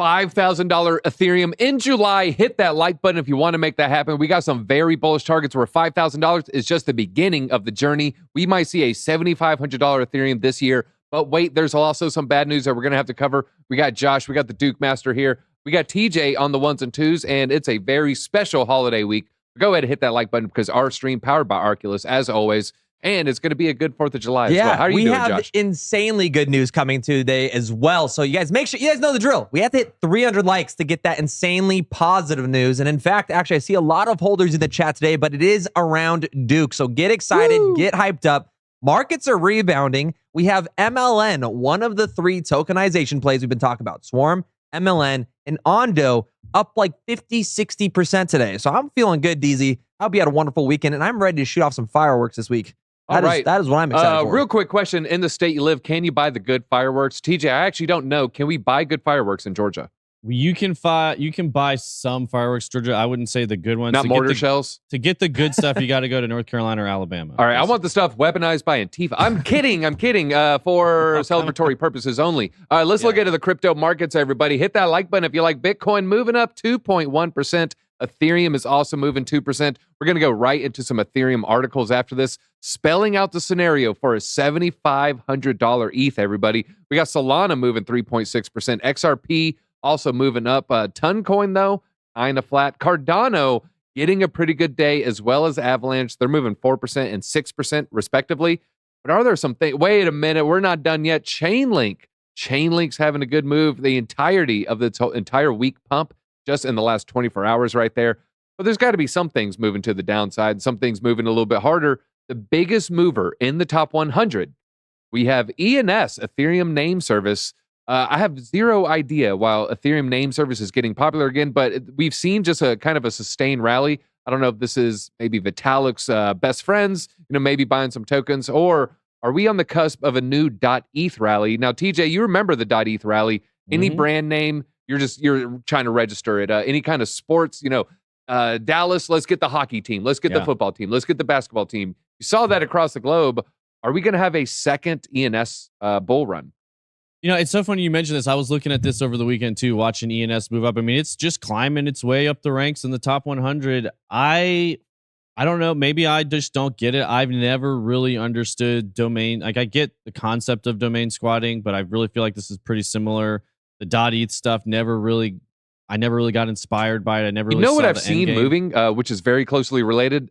$5,000 Ethereum in July. Hit that like button if you want to make that happen. We got some very bullish targets where $5,000 is just the beginning of the journey. We might see a $7,500 Ethereum this year. But wait, there's also some bad news that we're going to have to cover. We got Josh, we got the Duke Master here. We got TJ on the ones and twos, and it's a very special holiday week. Go ahead and hit that like button because our stream powered by Arculus, as always. And it's going to be a good 4th of July as well. How are you doing, Josh? We have insanely good news coming today as well. So you guys make sure you guys know the drill. We have to hit 300 likes to get that insanely positive news. And in fact, actually, I see a lot of holders in the chat today, but it is around Duke. So get excited, get hyped up. Markets are rebounding. We have MLN, one of the 3 tokenization plays we've been talking about. Swarm, MLN, and Ando up like 50, 60% today. So I'm feeling good, DZ. I hope you had a wonderful weekend, and I'm ready to shoot off some fireworks this week. That is what I'm excited for. Real quick question. In the state you live, can you buy the good fireworks? TJ, I actually don't know. Can we buy good fireworks in Georgia? You can buy some fireworks, Georgia. I wouldn't say the good ones. Not mortar shells? To get the good stuff, you got to go to North Carolina or Alabama. All right, I want the stuff weaponized by Antifa. I'm kidding. For celebratory purposes only. All right, let's look into the crypto markets, everybody. Hit that like button if you like Bitcoin moving up 2.1%. Ethereum is also moving 2%. We're going to go right into some Ethereum articles after this, spelling out the scenario for a $7,500 ETH, everybody. We got Solana moving 3.6%. XRP also moving up. Toncoin, though, kind of flat. Cardano getting a pretty good day, as well as Avalanche. They're moving 4% and 6%, respectively. But are there some things? Wait a minute. We're not done yet. Chainlink's having a good move. The entirety of the entire week pump just in the last 24 hours right there. But there's got to be some things moving to the downside, some things moving a little bit harder. The biggest mover in the top 100, we have ENS, Ethereum Name Service. I have zero idea why Ethereum Name Service is getting popular again, but we've seen just a kind of a sustained rally. I don't know if this is maybe Vitalik's best friends, maybe buying some tokens, or are we on the cusp of a new .eth rally? Now, TJ, you remember the .eth rally. Any brand name, you're trying to register it. Any kind of sports, Dallas, let's get the hockey team. Let's get the football team. Let's get the basketball team. You saw that across the globe. Are we going to have a second ENS bull run? It's so funny you mentioned this. I was looking at this over the weekend too, watching ENS move up. I mean, it's just climbing its way up the ranks in the top 100. I don't know. Maybe I just don't get it. I've never really understood domain. Like, I get the concept of domain squatting, but I really feel like this is pretty similar. The .eth stuff I never really got inspired by it. I never really saw what I've the seen moving, which is very closely related.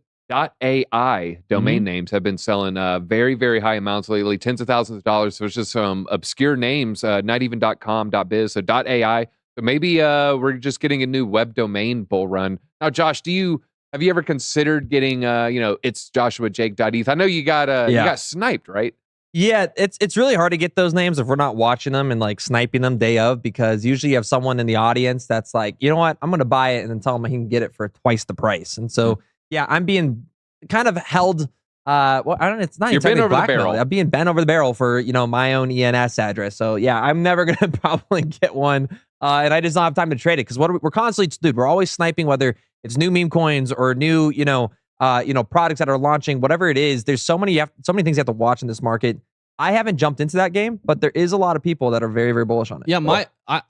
.ai domain names have been selling very, very high amounts lately, tens of thousands of dollars. So it's just some obscure names, not even .com, .biz, so .ai. So maybe we're just getting a new web domain bull run. Now, Josh, have you ever considered getting it's Joshua Jake.eth? I know you got sniped, right? Yeah, it's really hard to get those names if we're not watching them and like sniping them day of, because usually you have someone in the audience that's like, you know what, I'm going to buy it, and then tell them I can get it for twice the price. And so, yeah, I'm being kind of held. Well, I don't. It's not. You're bent over the barrel. I'm being bent over the barrel for my own ENS address. So yeah, I'm never going to probably get one, and I just don't have time to trade it because we're constantly, dude. We're always sniping, whether it's new meme coins or new products that are launching, whatever it is. There's so many things you have to watch in this market. I haven't jumped into that game, but there is a lot of people that are very, very bullish on it. Yeah,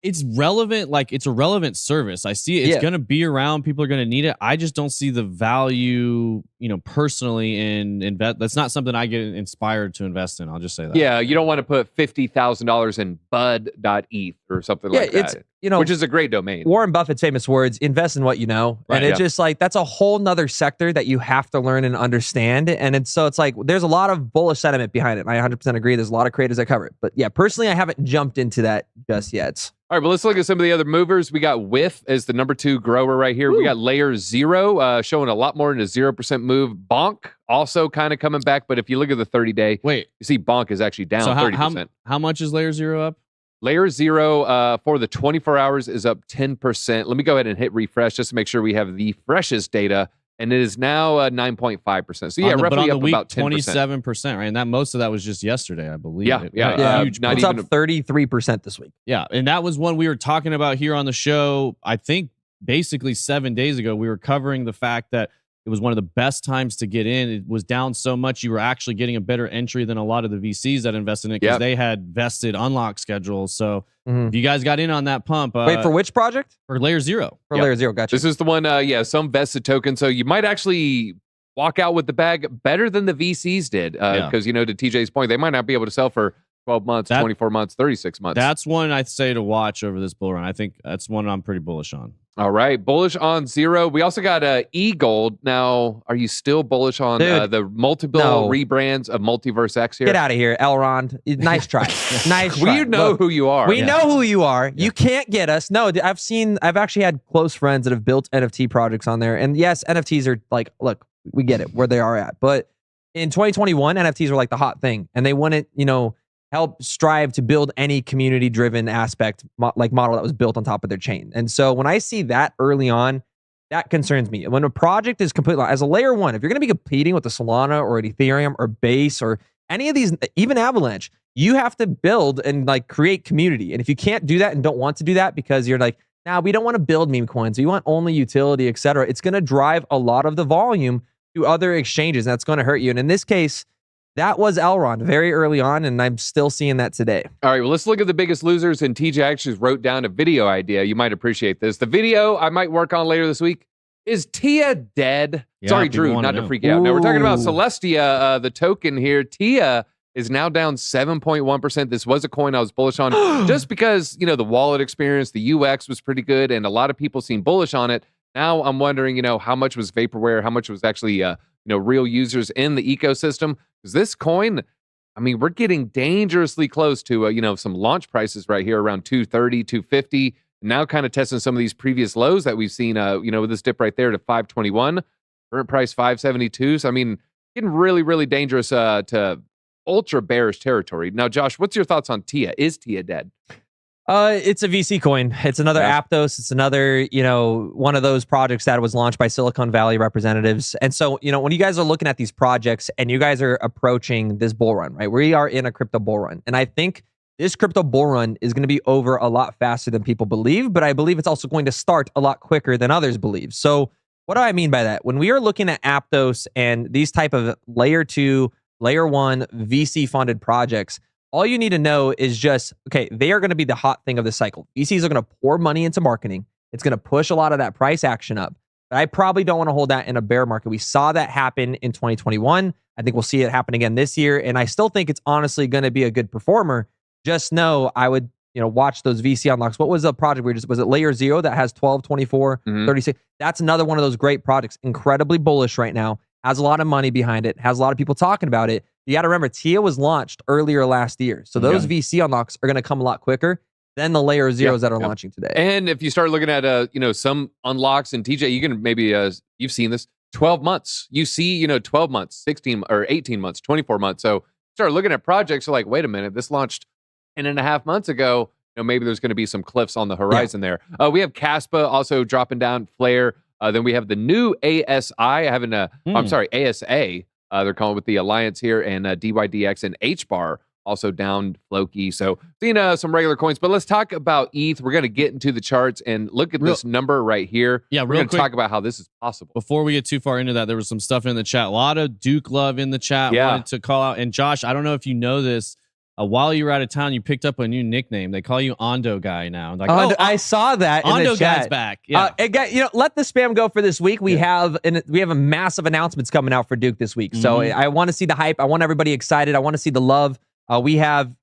it's relevant. Like, it's a relevant service. I see it. It's going to be around. People are going to need it. I just don't see the value, personally in invest. That's not something I get inspired to invest in. I'll just say that. Yeah, you don't want to put $50,000 in bud.eth or something like that. Which is a great domain. Warren Buffett's famous words, invest in what you know. Right, and it's just like, that's a whole nother sector that you have to learn and understand. And it's like, there's a lot of bullish sentiment behind it. And I 100% agree. There's a lot of creators that cover it. But yeah, personally, I haven't jumped into that just yet. All right, well, let's look at some of the other movers. We got Whiff as the number 2 grower right here. Woo. We got Layer 0 showing a lot more in a 0% move. Bonk also kind of coming back. But if you look at the 30-day, you see Bonk is actually down 30%. How much is Layer 0 up? Layer 0 for the 24 hours is up 10%. Let me go ahead and hit refresh just to make sure we have the freshest data. And it is now 9.5%. So yeah, roughly up about 10%. 27%, right? And that most of that was just yesterday, I believe. Yeah. Huge. It's up 33% this week. Yeah, and that was one we were talking about here on the show. I think basically 7 days ago, we were covering the fact that it was one of the best times to get in. It was down so much you were actually getting a better entry than a lot of the VCs that invested in it because they had vested unlock schedules. So if you guys got in on that pump, wait, for which project? For Layer 0. For Layer 0, gotcha. This is the one, some vested token. So you might actually walk out with the bag better than the VCs did. Because, to TJ's point, they might not be able to sell for 12 months, 24 months, 36 months. That's one I'd say to watch over this bull run. I think that's one I'm pretty bullish on. All right. Bullish on Zero. We also got eGold. Now, are you still bullish on the multiple rebrands of Multiverse X here? Get out of here, Elrond. Nice try. Nice try. We know who you are. We know who you are. You can't get us. No, I've actually had close friends that have built NFT projects on there. And yes, NFTs are like, look, we get it where they are at. But in 2021, NFTs were like the hot thing. And they wouldn't, help strive to build any community-driven aspect, model that was built on top of their chain. And so when I see that early on, that concerns me. When a project is completely, as a layer 1, if you're going to be competing with a Solana or an Ethereum or Base or any of these, even Avalanche, you have to build and create community. And if you can't do that and don't want to do that because you're like, nah, we don't want to build meme coins, we want only utility, etc., it's going to drive a lot of the volume to other exchanges. And that's going to hurt you. And in this case, that was Elrond very early on, and I'm still seeing that today. All right, well, let's look at the biggest losers. And TJ actually wrote down a video idea. You might appreciate this. The video I might work on later this week is Tia dead? Sorry, Drew, not to freak you out. No, we're talking about Celestia, the token here. Tia is now down 7.1%. This was a coin I was bullish on just because, the wallet experience, the UX was pretty good, and a lot of people seem bullish on it. Now I'm wondering, how much was vaporware, how much was actually, real users in the ecosystem. Because this coin, we're getting dangerously close to, some launch prices right here around 230, 250. Now kind of testing some of these previous lows that we've seen, with this dip right there to 521. Current price 572. So, getting really, really dangerous to ultra bearish territory. Now, Josh, what's your thoughts on Tia? Is Tia dead? It's a VC coin. It's another Aptos. It's another, one of those projects that was launched by Silicon Valley representatives. And so, when you guys are looking at these projects and you guys are approaching this bull run, right? We are in a crypto bull run. And I think this crypto bull run is going to be over a lot faster than people believe, but I believe it's also going to start a lot quicker than others believe. So what do I mean by that? When we are looking at Aptos and these type of layer 2, layer 1 VC funded projects, all you need to know is just, okay, they are going to be the hot thing of the cycle. VCs are going to pour money into marketing. It's going to push a lot of that price action up. But I probably don't want to hold that in a bear market. We saw that happen in 2021. I think we'll see it happen again this year. And I still think it's honestly going to be a good performer. Just know I would, watch those VC unlocks. What was the project was it Layer 0 that has 12, 24, 36? That's another one of those great projects. Incredibly bullish right now. Has a lot of money behind it. Has a lot of people talking about it. You got to remember, Tia was launched earlier last year. So those VC unlocks are going to come a lot quicker than the layer 0s that are launching today. And if you start looking at, some unlocks, and TJ, you can maybe, you've seen this, 12 months. You see, 12 months, 16 or 18 months, 24 months. So start looking at projects, you're like, wait a minute, this launched 10.5 months ago. Maybe there's going to be some cliffs on the horizon there. We have Caspa also dropping down, Flare. Then we have the new ASI, ASA. They're calling with the Alliance here, and DYDX and HBAR also down, Floki. So seeing some regular coins, but let's talk about ETH. We're going to get into the charts and look at this number right here. Yeah, we're going to talk about how this is possible. Before we get too far into that, there was some stuff in the chat. A lot of DOOK love in the chat. Wanted to call out. And Josh, I don't know if you know this. While you were out of town, you picked up a new nickname. They call you Ando Guy now. Like, I saw that. Ando in the chat. Guy's back. Yeah. Let the spam go for this week. We have a massive announcements coming out for DOOK this week. So I want to see the hype. I want everybody excited. I want to see the love. We have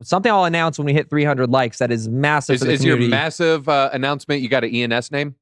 something I'll announce when we hit 300 likes. That is massive. Is your massive announcement? You got an ENS name?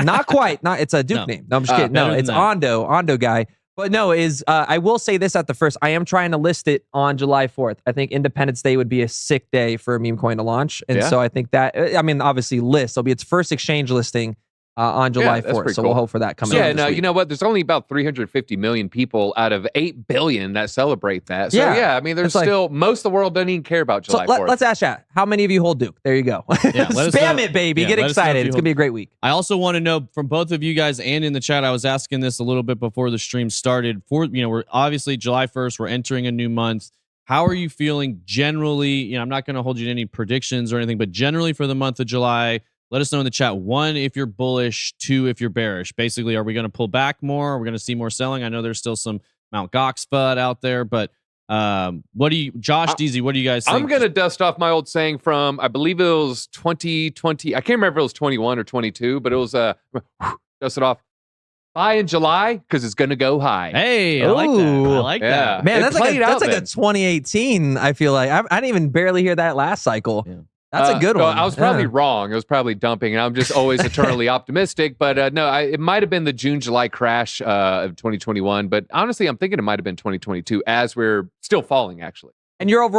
Not quite. It's a DOOK name. No, I'm just kidding. No, it's Ando Guy. But no, I will say this at the first. I am trying to list it on July 4th. I think Independence Day would be a sick day for a meme coin to launch. And so I think that, obviously list. It'll be its first exchange listing on July 4th. So we'll hope for that coming out. Yeah, you know what? There's only about 350 million people out of 8 billion that celebrate that. So there's still, most of the world doesn't even care about July 4th. Let's ask chat. How many of you hold DOOK? There you go. Spam it, baby. Get excited. It's going to be a great week. I also want to know from both of you guys and in the chat, I was asking this a little bit before the stream started. We're obviously July 1st, we're entering a new month. How are you feeling generally? I'm not going to hold you to any predictions or anything, but generally for the month of July, Let us know in the chat. 1, if you're bullish. 2, if you're bearish. Basically, are we going to pull back more? Are we going to see more selling? I know there's still some Mt. Gox FUD out there, but what do you, Josh, DZ, what do you guys think? I'm going to dust off my old saying from, I believe it was 2020. I can't remember if it was 21 or 22, but it was, dust it off. Buy in July because it's going to go high. Hey, I like that. I like that. Man, that's like a 2018, I feel like. I didn't even barely hear that last cycle. Yeah. That's a good one. I was probably wrong. I was probably dumping, and I'm just always eternally optimistic. But no, it might have been the June-July crash of 2021. But honestly, I'm thinking it might have been 2022 as we're still falling, actually. And your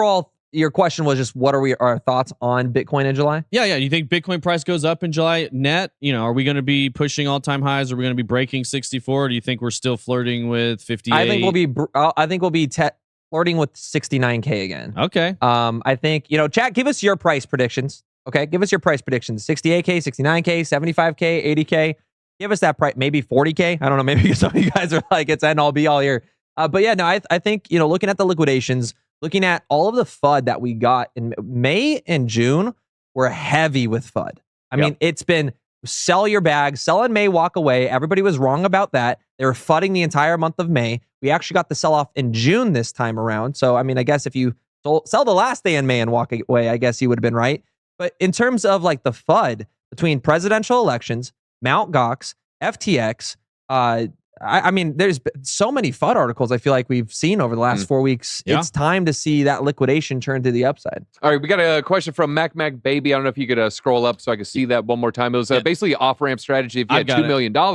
question was just, what are our thoughts on Bitcoin in July? Yeah. You think Bitcoin price goes up in July net? Are we going to be pushing all-time highs? Are we going to be breaking 64? Or do you think we're still flirting with 58? I think we'll be flirting with 69K again. Okay. I think, chat, give us your price predictions. Okay, give us your price predictions. 68K, 69K, 75K, 80K. Give us that price, maybe 40K. I don't know, maybe some of you guys are like, it's end all be all here. But yeah, no, I think, looking at the liquidations, looking at all of the FUD that we got in May and June, were heavy with FUD. I mean, it's been sell your bag, sell in May, walk away. Everybody was wrong about that. They were FUDding the entire month of May. We actually got the sell-off in June this time around. So, I mean, I guess if you sell the last day in May and walk away, I guess you would have been right. But in terms of like the FUD between presidential elections, Mt. Gox, FTX, I mean, there's so many FUD articles I feel like we've seen over the last 4 weeks. Yeah. It's time to see that liquidation turn to the upside. All right, we got a question from Mac Baby. I don't know if you could scroll up so I could see that one more time. It was basically an off-ramp strategy. If you had $2 million, I'll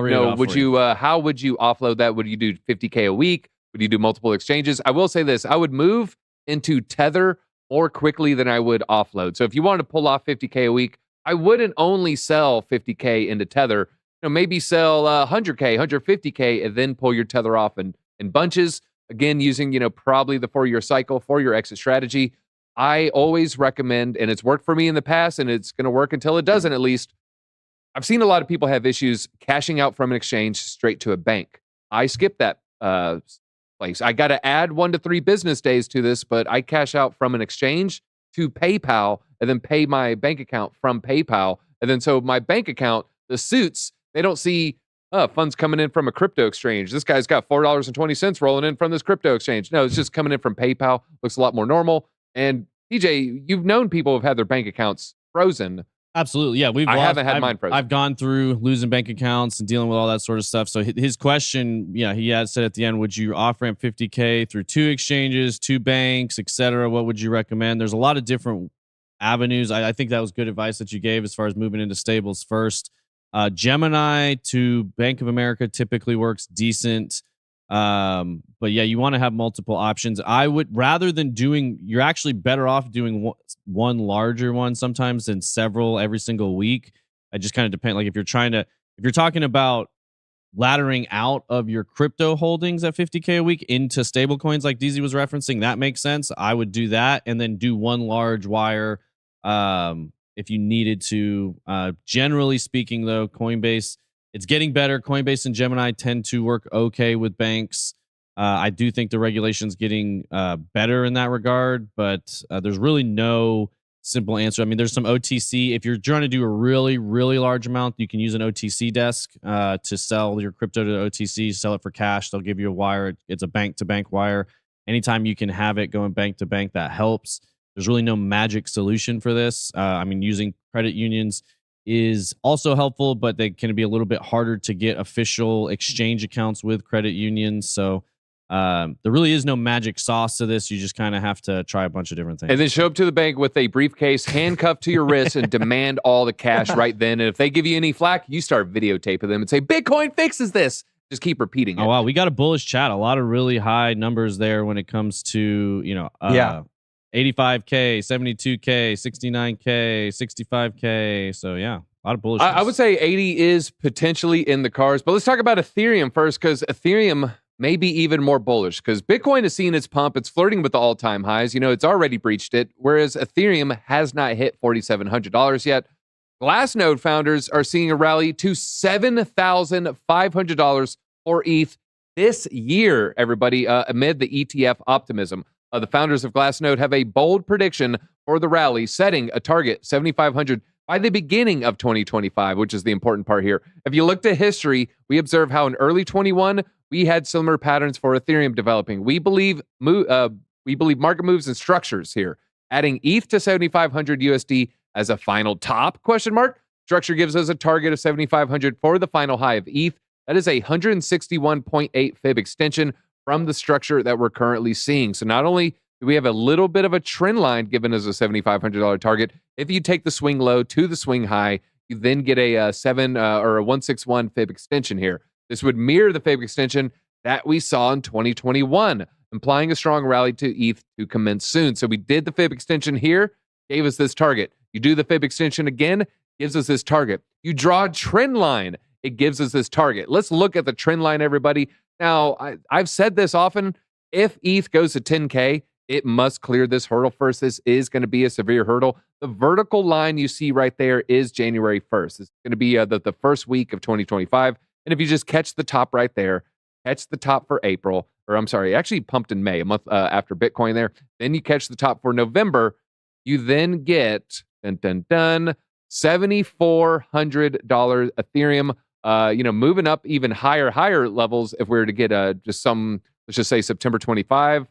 read it off would you? How would you offload that? Would you do 50K a week? Would you do multiple exchanges? I will say this: I would move into Tether more quickly than I would offload. So if you wanted to pull off 50K a week, I wouldn't only sell 50K into Tether. Maybe sell 100K, 150K, and then pull your Tether off in bunches. Again, using, probably the 4-year cycle for your exit strategy. I always recommend, and it's worked for me in the past, and it's going to work until it doesn't, at least. I've seen a lot of people have issues cashing out from an exchange straight to a bank. I skip that place. I got to add 1 to 3 business days to this, but I cash out from an exchange to PayPal and then pay my bank account from PayPal. And then so my bank account, the suits, they don't see funds coming in from a crypto exchange. This guy's got $4.20 rolling in from this crypto exchange. No, it's just coming in from PayPal. Looks a lot more normal. And TJ, you've known people who've had their bank accounts frozen. Absolutely. Yeah. I haven't had mine frozen. I've gone through losing bank accounts and dealing with all that sort of stuff. So his question, he had said at the end, would you off-ramp 50K through 2 exchanges, 2 banks, etc.? What would you recommend? There's a lot of different avenues. I think that was good advice that you gave as far as moving into stables first. Gemini to Bank of America typically works decent. But yeah, you want to have multiple options. I would, rather than you're actually better off doing one larger one sometimes than several every single week. I just kind of depend. Like if you're talking about laddering out of your crypto holdings at 50K a week into stable coins like DZ was referencing, that makes sense. I would do that and then do one large wire. If you needed to. Generally speaking, though, Coinbase, it's getting better. Coinbase and Gemini tend to work okay with banks. I do think the regulation's getting better in that regard, but there's really no simple answer. I mean, there's some OTC. If you're trying to do a really, really large amount, you can use an OTC desk to sell your crypto to the OTC, sell it for cash. They'll give you a wire. It's a bank-to-bank wire. Anytime you can have it going bank-to-bank, that helps. There's really no magic solution for this. I mean, using credit unions is also helpful, but they can be a little bit harder to get official exchange accounts with credit unions. So there really is no magic sauce to this. You just kind of have to try a bunch of different things. And then show up to the bank with a briefcase handcuffed to your wrist and demand all the cash right then. And if they give you any flack, you start videotaping them and say, Bitcoin fixes this. Just keep repeating it. Oh, wow. We got a bullish chat. A lot of really high numbers there when it comes to, 85K, 72K, 69K, 65K. So yeah, a lot of bullish. I would say 80 is potentially in the cards, but let's talk about Ethereum first, because Ethereum may be even more bullish because Bitcoin has seen its pump. It's flirting with the all-time highs. It's already breached it, whereas Ethereum has not hit $4,700 yet. Glassnode founders are seeing a rally to $7,500 for ETH this year, everybody, amid the ETF optimism. The founders of Glassnode have a bold prediction for the rally, setting a target $7,500 by the beginning of 2025, which is the important part here. If you looked at history, we observe how in early 21, we had similar patterns for Ethereum developing. We believe market moves and structures here. Adding ETH to 7,500 USD as a final top, question mark. Structure gives us a target of 7,500 for the final high of ETH. That is a 161.8 fib extension from the structure that we're currently seeing. So not only do we have a little bit of a trend line given as a $7,500 target, if you take the swing low to the swing high, you then get a 161 fib extension here. This would mirror the fib extension that we saw in 2021, implying a strong rally to ETH to commence soon. So we did the fib extension here, gave us this target. You do the fib extension again, gives us this target. You draw a trend line, it gives us this target. Let's look at the trend line, everybody. Now, I've said this often. If ETH goes to 10K, it must clear this hurdle first. This is going to be a severe hurdle. The vertical line you see right there is January 1st. It's going to be the first week of 2025. And if you just catch the top right there, catch the top for April, or I'm sorry, actually pumped in May, a month after Bitcoin there. Then you catch the top for November. You then get, $7,400 Ethereum, moving up even higher levels. If we were to get let's just say September 25,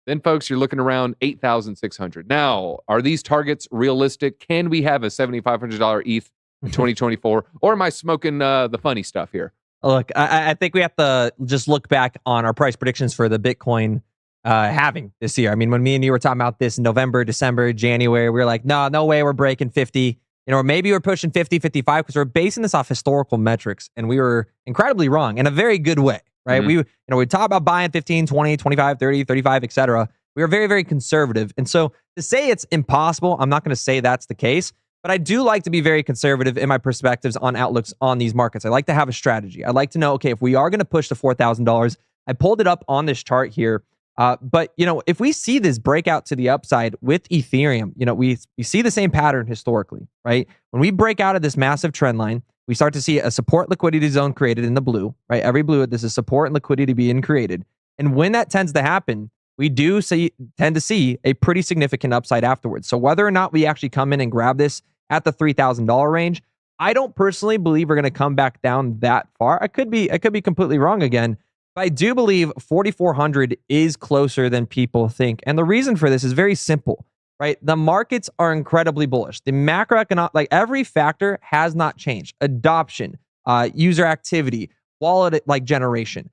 then folks, you're looking around 8,600. Now, are these targets realistic? Can we have a $7,500 ETH in 2024? Or am I smoking the funny stuff here? Look, I think we have to just look back on our price predictions for the Bitcoin halving this year. I mean, when me and you were talking about this in November, December, January, we were like, no way we're breaking 50. Or maybe we're pushing 50, 55 because we're basing this off historical metrics, and we were incredibly wrong in a very good way, right? Mm-hmm. We talk about buying 15, 20, 25, 30, 35, etc. We are very, very conservative. And so to say it's impossible, I'm not going to say that's the case, but I do like to be very conservative in my perspectives on outlooks on these markets. I like to have a strategy. I like to know, okay, if we are going to push to $4,000, I pulled it up on this chart here. But if we see this breakout to the upside with Ethereum, we see the same pattern historically, right? When we break out of this massive trend line, we start to see a support liquidity zone created in the blue, right? Every blue, this is support and liquidity being created. And when that tends to happen, we do tend to see a pretty significant upside afterwards. So whether or not we actually come in and grab this at the $3,000 range, I don't personally believe we're going to come back down that far. I could be completely wrong again. But I do believe 4,400 is closer than people think. And the reason for this is very simple, right? The markets are incredibly bullish. The macroeconomic, every factor has not changed. Adoption, user activity, wallet generation.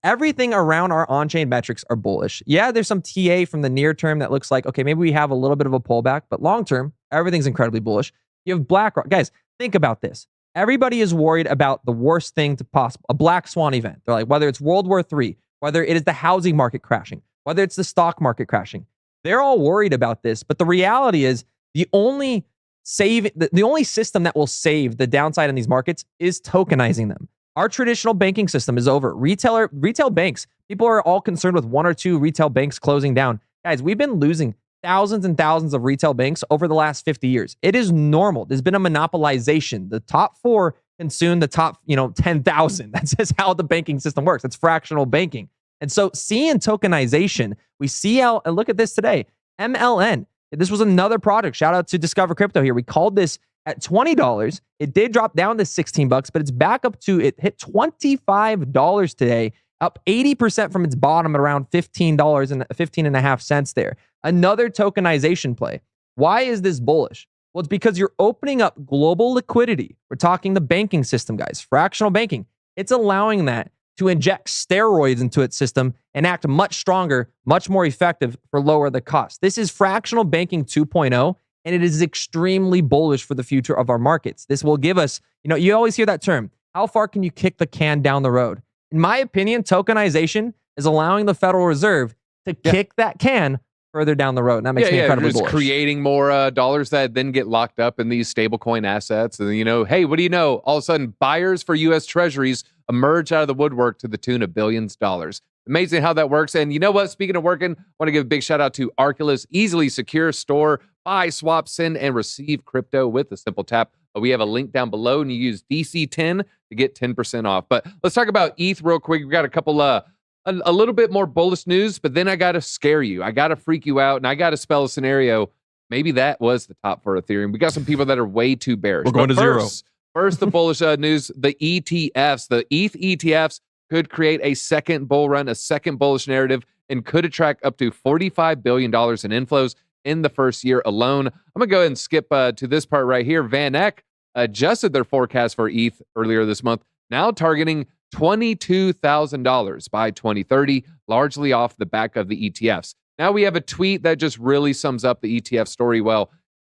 Everything around our on-chain metrics are bullish. Yeah, there's some TA from the near term that looks like, okay, maybe we have a little bit of a pullback, but long term, everything's incredibly bullish. You have BlackRock. Guys, think about this. Everybody is worried about the worst thing to possible, a black swan event. They're like, whether it's World War III, whether it is the housing market crashing, whether it's the stock market crashing, they're all worried about this. But the reality is the only system that will save the downside in these markets is tokenizing them. Our traditional banking system is over. Retail banks, people are all concerned with one or two retail banks closing down. Guys, we've been losing thousands and thousands of retail banks over the last 50 years. It is normal. There's been a monopolization. The top 4 consume the top, 10,000. That's just how the banking system works. It's fractional banking. And so seeing tokenization, we see how, and look at this today, MLN. This was another product. Shout out to Discover Crypto here. We called this at $20. It did drop down to $16, but it's back up to, it hit $25 today, up 80% from its bottom at around $15 and 15.5 cents there. Another tokenization play. Why is this bullish? Well, it's because you're opening up global liquidity. We're talking the banking system, guys. Fractional banking. It's allowing that to inject steroids into its system and act much stronger, much more effective for lower the cost. This is fractional banking 2.0, and it is extremely bullish for the future of our markets. This will give us, you always hear that term. How far can you kick the can down the road? In my opinion, tokenization is allowing the Federal Reserve to kick that can further down the road. And that makes me incredibly bullish. Creating more dollars that then get locked up in these stablecoin assets. And, hey, what do you know? All of a sudden, buyers for U.S. Treasuries emerge out of the woodwork to the tune of billions of dollars. Amazing how that works. And you know what? Speaking of working, I want to give a big shout out to Arculus. Easily secure, store, buy, swap, send, and receive crypto with a simple tap. We have a link down below, and you use DC10 to get 10% off. But let's talk about ETH real quick. We've got a couple a little bit more bullish news, but then I got to scare you. I got to freak you out, and I got to spell a scenario. maybe that was the top for Ethereum. We got some people that are way too bearish. We're going But to zero. First, the bullish news, the ETFs, the ETH ETFs could create a second bull run, a second bullish narrative, and could attract up to $45 billion in inflows in the first year alone. I'm going to go ahead and skip to this part right here. VanEck adjusted their forecast for ETH earlier this month, now targeting $22,000 by 2030, largely off the back of the ETFs. Now we have a tweet that just really sums up the ETF story well.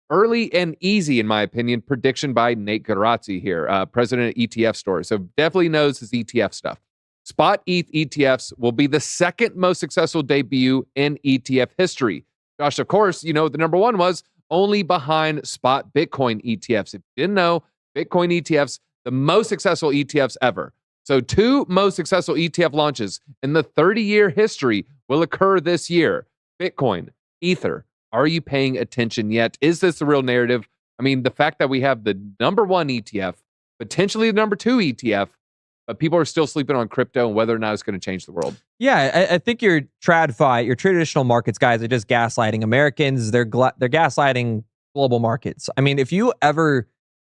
Early and easy, in my opinion, prediction by Nate Garazzi here, president of ETF Store. So definitely knows his ETF stuff. Spot ETH ETFs will be the second most successful debut in ETF history. Josh, of course, you know the number one was only behind spot Bitcoin ETFs. If you didn't know, Bitcoin ETFs, the most successful ETFs ever. So 2 most successful ETF launches in the 30-year history will occur this year. Bitcoin, Ether. Are you paying attention yet? Is this the real narrative? I mean, the fact that we have the number 1 ETF, potentially the number 2 ETF, but people are still sleeping on crypto and whether or not it's going to change the world. Yeah, I think your TradFi, your traditional markets guys are just gaslighting Americans. They're gaslighting global markets. I mean, if you ever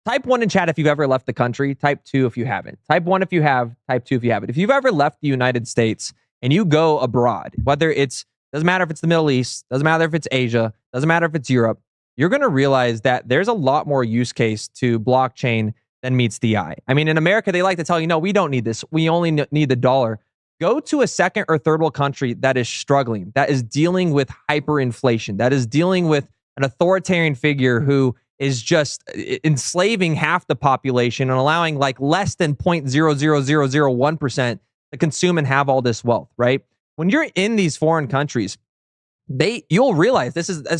type 1 in chat if you've ever left the country, type 2 if you haven't. Type 1 if you have, type 2 if you haven't. If you've ever left the United States and you go abroad, whether it's doesn't matter if it's the Middle East, doesn't matter if it's Asia, doesn't matter if it's Europe, you're going to realize that there's a lot more use case to blockchain than meets the eye. I mean, in America, they like to tell you, no, we don't need this. We only need the dollar. Go to a second or third world country that is struggling, that is dealing with hyperinflation, that is dealing with an authoritarian figure who is just enslaving half the population and allowing like less than 0.00001% to consume and have all this wealth, right? When you're in these foreign countries, you'll realize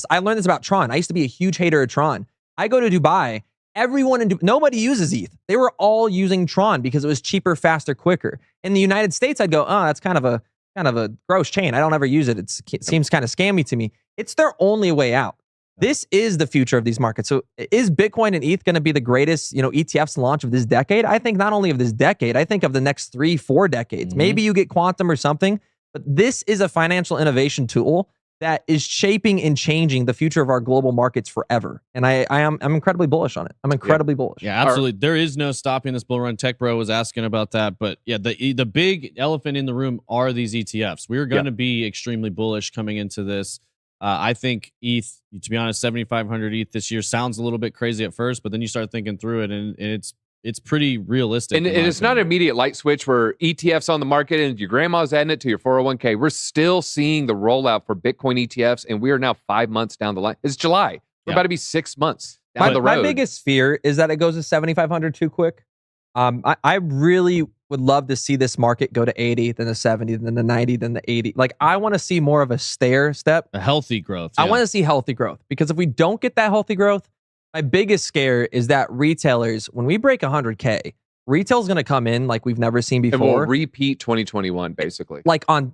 I learned this about Tron. I used to be a huge hater of Tron. I go to Dubai. Nobody uses ETH. They were all using Tron because it was cheaper, faster, quicker. In the United States, I'd go, oh, that's kind of a gross chain. I don't ever use it. It seems kind of scammy to me. It's their only way out. This is the future of these markets. So is Bitcoin and ETH going to be the greatest, ETFs launch of this decade? I think not only of this decade, I think of the next 3-4 decades. Maybe you get quantum or something, but this is a financial innovation tool that is shaping and changing the future of our global markets forever. And I'm incredibly bullish on it. I'm incredibly bullish. Yeah, absolutely. There is no stopping this bull run. Tech Bro was asking about that. But yeah, the big elephant in the room are these ETFs. We're going to be extremely bullish coming into this. I think ETH, to be honest, 7,500 ETH this year sounds a little bit crazy at first, but then you start thinking through it and it's pretty realistic. And it's not an immediate light switch where ETFs on the market and your grandma's adding it to your 401k. We're still seeing the rollout for Bitcoin ETFs, and we are now 5 months down the line. It's July. We're about to be 6 months down the road. My biggest fear is that it goes to 7,500 too quick. I really would love to see this market go to 80, then the 70, then the 90, then the 80. Like, I want to see more of a stair step. A healthy growth. I want to see healthy growth, because if we don't get that healthy growth, my biggest scare is that retailers, when we break 100K, retail's going to come in like we've never seen before. And we'll repeat 2021, basically. Like on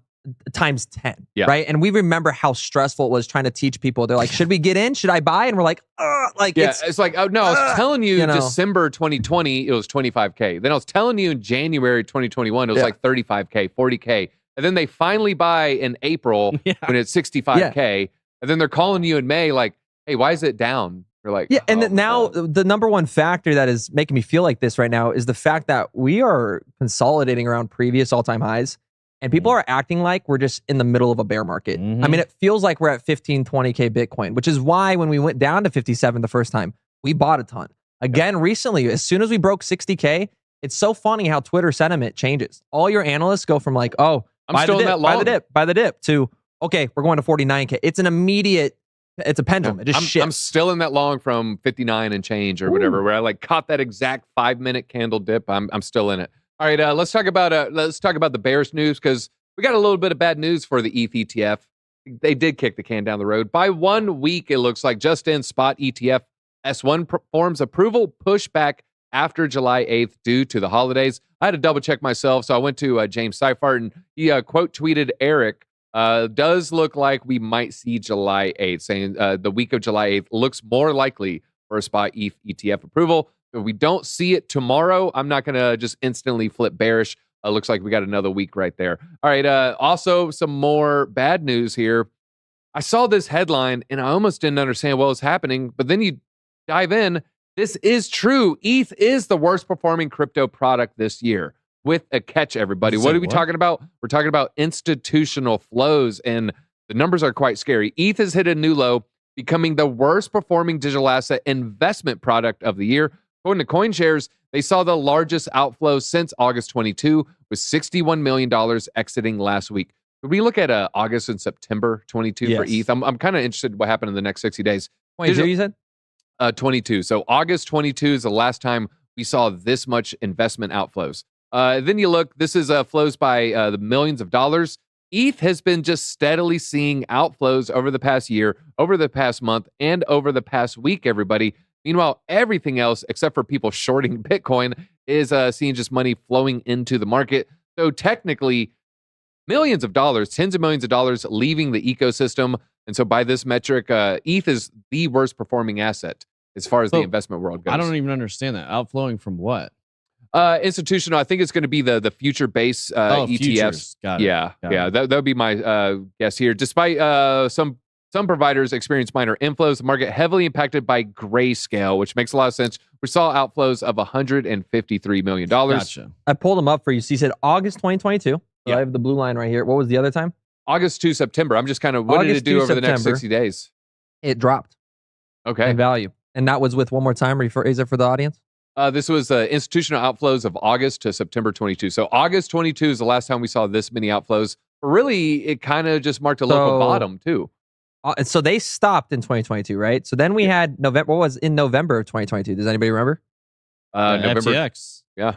times 10, right? And we remember how stressful it was trying to teach people. They're like, should we get in? Should I buy? And we're like, it's like, oh no, I was telling you, December 2020, it was 25K. Then I was telling you in January 2021, it was like 35K, 40K. And then they finally buy in April when it's 65K. And then they're calling you in May like, hey, why is it down? You're like, and now the number one factor that is making me feel like this right now is the fact that we are consolidating around previous all-time highs, and people are acting like we're just in the middle of a bear market. I mean, it feels like we're at 15, 20K Bitcoin, which is why when we went down to 57 the first time, we bought a ton. Again, recently, as soon as we broke 60K, it's so funny how Twitter sentiment changes. All your analysts go from like, oh, I'm still in that long. Buy the dip, to, okay, we're going to 49K. It's an immediate, it's a pendulum. It just shifts. I'm still in that long from 59 and change or whatever, where I like caught that exact 5-minute candle dip. I'm still in it. All right, let's talk about the bears news, because we got a little bit of bad news for the ETH ETF. They did kick the can down the road by 1 week. It looks like just in spot ETF S1 forms approval pushback after July 8th due to the holidays. I had to double check myself, so I went to James Seifert, and he quote tweeted Eric. Does look like we might see July 8th, saying the week of July 8th looks more likely for a spot ETH ETF approval. If we don't see it tomorrow, I'm not going to just instantly flip bearish. Looks like we got another week right there. All right. Also, some more bad news here. I saw this headline and I almost didn't understand what was happening. But then you dive in. This is true. ETH is the worst performing crypto product this year, with a catch, everybody. What are we talking about? We're talking about institutional flows, and the numbers are quite scary. ETH has hit a new low, becoming the worst performing digital asset investment product of the year. According to CoinShares, they saw the largest outflow since August 22, with $61 million exiting last week. Could we look at August and September 22 for ETH? I'm kind of interested in what happened in the next 60 days. 22, you said? 22. So August 22 is the last time we saw this much investment outflows. Then you look, this is flows by the millions of dollars. ETH has been just steadily seeing outflows over the past year, over the past month, and over the past week, everybody. Meanwhile, everything else, except for people shorting Bitcoin, is seeing just money flowing into the market. So technically, millions of dollars, tens of millions of dollars leaving the ecosystem. And so by this metric, ETH is the worst performing asset as far as the investment world goes. I don't even understand that. Outflowing from what? Institutional. I think it's going to be the future base ETFs. Futures. Got it. Yeah. That would be my guess here. Despite some providers experience minor inflows, the market heavily impacted by grayscale, which makes a lot of sense. We saw outflows of $153 million. Gotcha. I pulled them up for you. So you said August 2022. So Yeah. I have the blue line right here. What was the other time? August to September. I'm just kind of, what did it do over the next 60 days? It dropped Okay. in value. And that was with one more time. Is it for the audience? This was institutional outflows of August to September 22. So August 22 is the last time we saw this many outflows. But really, it kind of just marked a local bottom too. So they stopped in 2022, right? So then we had November. What was in November of 2022? Does anybody remember? November. FTX. Yeah.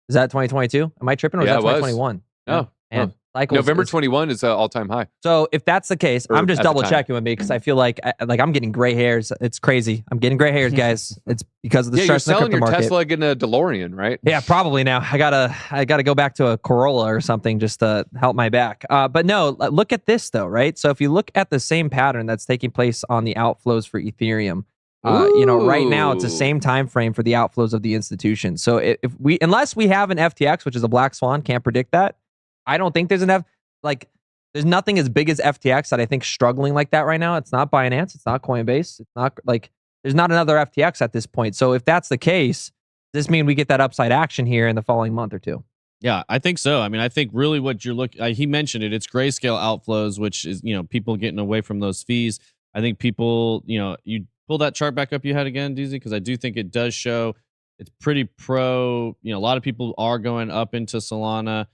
Is that 2022? Am I tripping or is that it was. 2021? No. And November 21 is all-time high. So if that's the case, I'm just double checking with me because I feel like I'm getting gray hairs. It's crazy. I'm getting gray hairs, guys. It's because of the stress in the crypto market. You're selling your Tesla getting a DeLorean, right? Yeah, probably now. I gotta go back to a Corolla or something just to help my back. But no, look at this though, right? So if you look at the same pattern that's taking place on the outflows for Ethereum, right now it's the same time frame for the outflows of the institution. So unless we have an FTX, which is a black swan, can't predict that. I don't think there's there's nothing as big as FTX that I think struggling like that right now. It's not Binance. It's not Coinbase. It's not there's not another FTX at this point. So if that's the case, does this mean we get that upside action here in the following month or two? Yeah, I think so. I mean, I think really what you're looking, he mentioned it, it's grayscale outflows, which is, people getting away from those fees. I think people, you pull that chart back up you had again, DZ, because I do think it does show it's pretty pro, a lot of people are going up into Solana.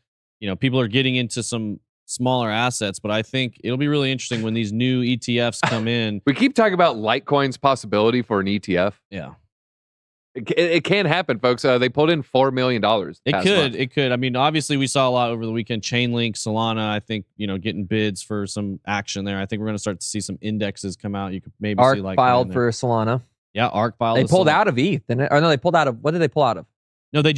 People are getting into some smaller assets, but I think it'll be really interesting when these new ETFs come in. We keep talking about Litecoin's possibility for an ETF. Yeah. It can happen, folks. They pulled in $4 million. It could. I mean, obviously, we saw a lot over the weekend. Chainlink, Solana, I think, getting bids for some action there. I think we're going to start to see some indexes come out. You could maybe ARK see like filed for Solana. Yeah, ARK filed. They pulled out of ETH. They pulled out of, what did they pull out of? No, they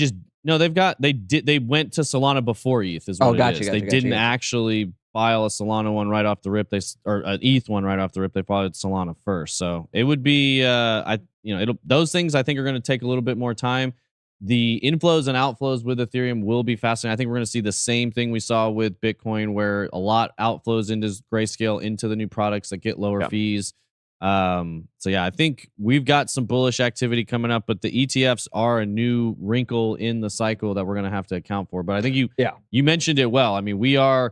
went to Solana before ETH is what it is. They didn't actually file a Solana one right off the rip. Or an ETH one right off the rip. They filed Solana first. So it would be those things I think are going to take a little bit more time. The inflows and outflows with Ethereum will be fascinating. I think we're going to see the same thing we saw with Bitcoin, where a lot outflows into Grayscale, into the new products that get lower fees. So yeah, I think we've got some bullish activity coming up, but the ETFs are a new wrinkle in the cycle that we're going to have to account for. But I think you mentioned it well. I mean, it was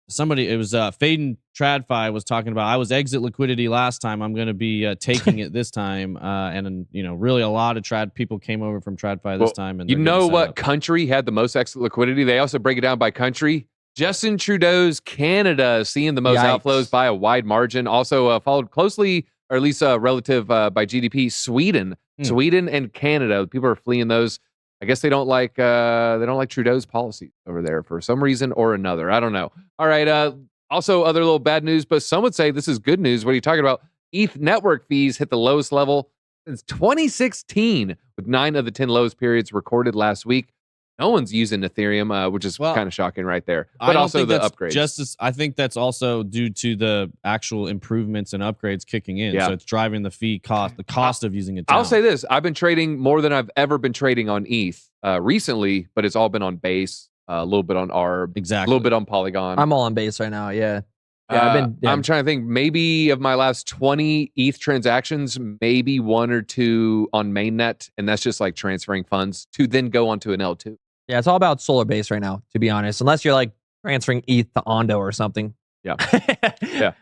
Faden TradFi was talking about, I was exit liquidity last time. I'm going to be taking it this time. And really a lot of people came over from TradFi this time. And what country had the most exit liquidity? They also break it down by country. Justin Trudeau's Canada seeing the most outflows by a wide margin. Also followed closely, or at least relative by GDP, Sweden. Sweden and Canada. People are fleeing those. I guess they don't like Trudeau's policy over there for some reason or another. I don't know. All right. Also, other little bad news, but some would say this is good news. What are you talking about? ETH network fees hit the lowest level since 2016, with 9 of the 10 lowest periods recorded last week. No one's using Ethereum, which is kind of shocking right there. But also the upgrades. I think that's also due to the actual improvements and upgrades kicking in. Yeah. So it's driving the fee cost, the cost of using it down. I'll say this. I've been trading more than I've ever been trading on ETH recently, but it's all been on Base, a little bit on ARB, a little bit on Polygon. I'm all on Base right now, yeah. Yeah, I'm trying to think. Maybe of my last 20 ETH transactions, maybe 1 or 2 on mainnet, and that's just like transferring funds to then go onto an L2. Yeah, it's all about solar base right now, to be honest. Unless you're like transferring ETH to Ando or something. Yeah.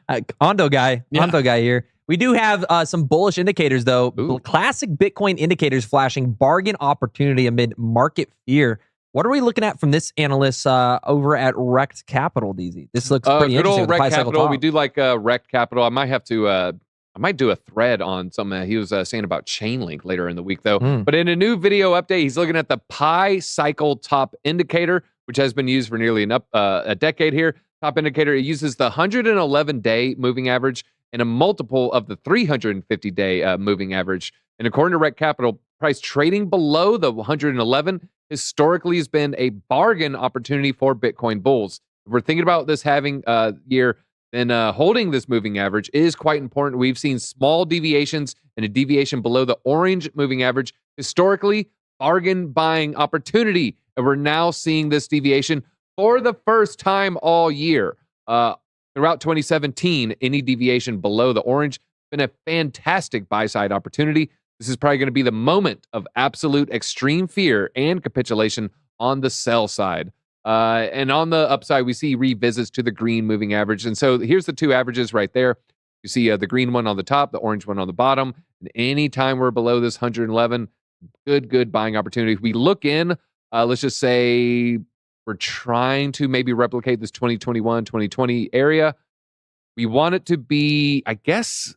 Ando guy here. We do have some bullish indicators though. Ooh. Classic Bitcoin indicators flashing bargain opportunity amid market fear. What are we looking at from this analyst over at Rect Capital, DZ? This looks pretty good interesting. old with the Rect pi cycle Capital. top. We do like Rect Capital. I might have to. I might do a thread on something he was saying about Chainlink later in the week, though. But in a new video update, he's looking at the pi cycle top indicator, which has been used for nearly a decade here. Top indicator, it uses the 111-day moving average and a multiple of the 350-day moving average. And according to Rect Capital, price trading below the 111 historically has been a bargain opportunity for Bitcoin bulls. If we're thinking about this having a year, then holding this moving average is quite important. We've seen small deviations and a deviation below the orange moving average. Historically, bargain buying opportunity. And we're now seeing this deviation for the first time all year. Throughout 2017, any deviation below the orange has been a fantastic buy-side opportunity. This is probably going to be the moment of absolute extreme fear and capitulation on the sell side. And on the upside, we see revisits to the green moving average. And so here's the two averages right there. You see the green one on the top, the orange one on the bottom. And anytime we're below this 111, good buying opportunity. If we look in, let's just say we're trying to maybe replicate this 2021, 2020 area. We want it to be, I guess,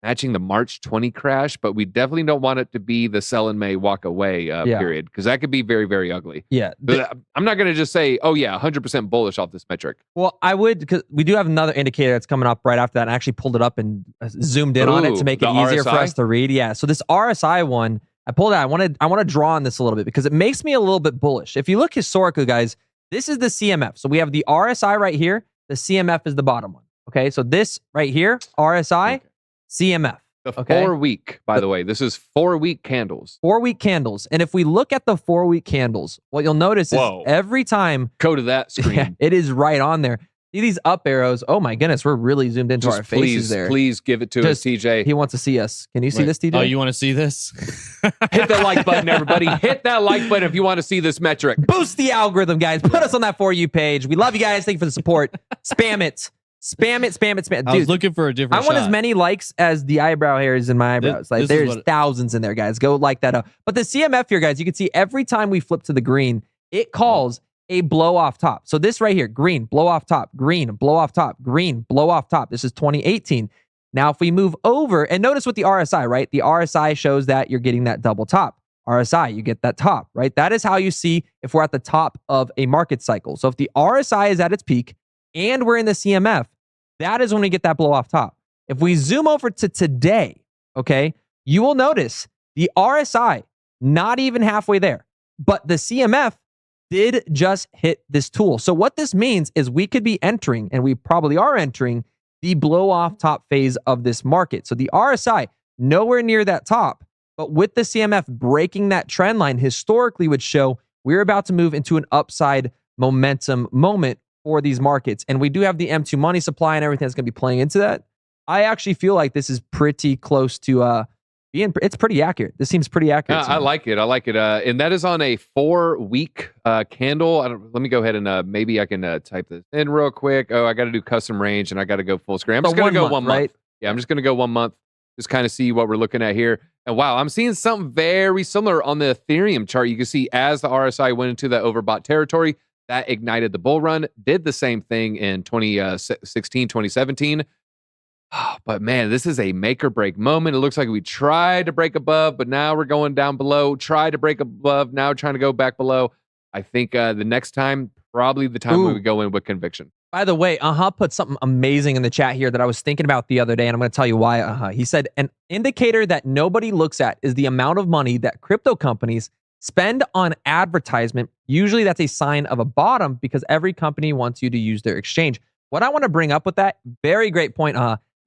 matching the March 20 crash, but we definitely don't want it to be the sell in May, walk away period, because that could be very, very ugly. Yeah. I'm not going to just say, oh yeah, 100% bullish off this metric. Well, I would, because we do have another indicator that's coming up right after that. And I actually pulled it up and zoomed in on it to make it easier for us to read. Yeah. So this RSI one, I pulled it out. I want to draw on this a little bit because it makes me a little bit bullish. If you look historically, guys, this is the CMF. So we have the RSI right here. The CMF is the bottom one. Okay. So this right here, RSI, CMF. The 4-week, by the way, this is 4-week candles. 4-week candles. And if we look at the 4-week candles, what you'll notice is every time. Go to that screen. Yeah, it is right on there. See these up arrows. Oh my goodness, we're really zoomed into our faces there. Please give it to us, TJ. He wants to see us. Can you see this, TJ? Oh, you want to see this? Hit that like button, everybody. Hit that like button if you want to see this metric. Boost the algorithm, guys. Put us on that For You page. We love you guys. Thank you for the support. Spam it. Spam it. Dude, I was looking for a different I want as many likes as the eyebrow hairs in my eyebrows. There's thousands in there, guys. Go like that up. But the CMF here, guys, you can see every time we flip to the green, it calls a blow off top. So this right here, green, blow off top, green, blow off top, green, blow off top. This is 2018. Now, if we move over and notice with the RSI, right? The RSI shows that you're getting that double top. RSI, you get that top, right? That is how you see if we're at the top of a market cycle. So if the RSI is at its peak and we're in the CMF, that is when we get that blow off top. If we zoom over to today, okay, you will notice the RSI not even halfway there, but the CMF did just hit this tool. So what this means is we could be entering, and we probably are entering, the blow off top phase of this market. So the RSI nowhere near that top, but with the CMF breaking that trend line historically would show we're about to move into an upside momentum moment for these markets. And we do have the M2 money supply and everything that's going to be playing into that. I actually feel like this is pretty close to being, it's pretty accurate. This seems pretty accurate. I like it. And that is on a 4-week candle. Let me go ahead and maybe I can type this in real quick. Oh, I got to do custom range and I got to go full screen. I'm just going to go 1 month. Right? Yeah, I'm just going to go 1 month. Just kind of see what we're looking at here. And wow, I'm seeing something very similar on the Ethereum chart. You can see as the RSI went into that overbought territory, that ignited the bull run, did the same thing in 2016, 2017. Oh, but man, this is a make or break moment. It looks like we tried to break above, but now we're going down below. Tried to break above, now trying to go back below. I think the next time, probably the time we would go in with conviction. By the way, put something amazing in the chat here that I was thinking about the other day, and I'm going to tell you why. He said, an indicator that nobody looks at is the amount of money that crypto companies spend on advertisement. Usually that's a sign of a bottom because every company wants you to use their exchange. What I want to bring up with that, very great point.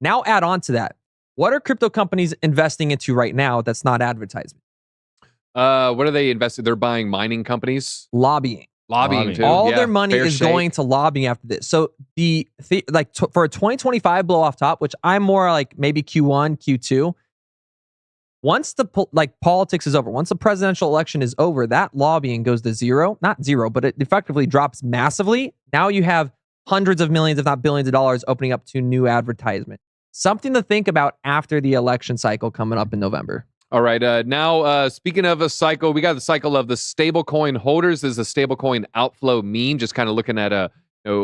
Now add on to that. What are crypto companies investing into right now that's not advertisement? What are they invested? They're buying mining companies. Lobbying. Lobbying too. All Yeah, their money fair is shake. going to lobbying after this. So for a 2025 blow off top, which I'm more like maybe Q1, Q2. Once the politics is over, once the presidential election is over, that lobbying goes to zero. Not zero, but it effectively drops massively. Now you have hundreds of millions, if not billions of dollars opening up to new advertisement. Something to think about after the election cycle coming up in November. All right. Now, speaking of a cycle, we got the cycle of the stablecoin holders. This is a stablecoin outflow mean, just kind of looking at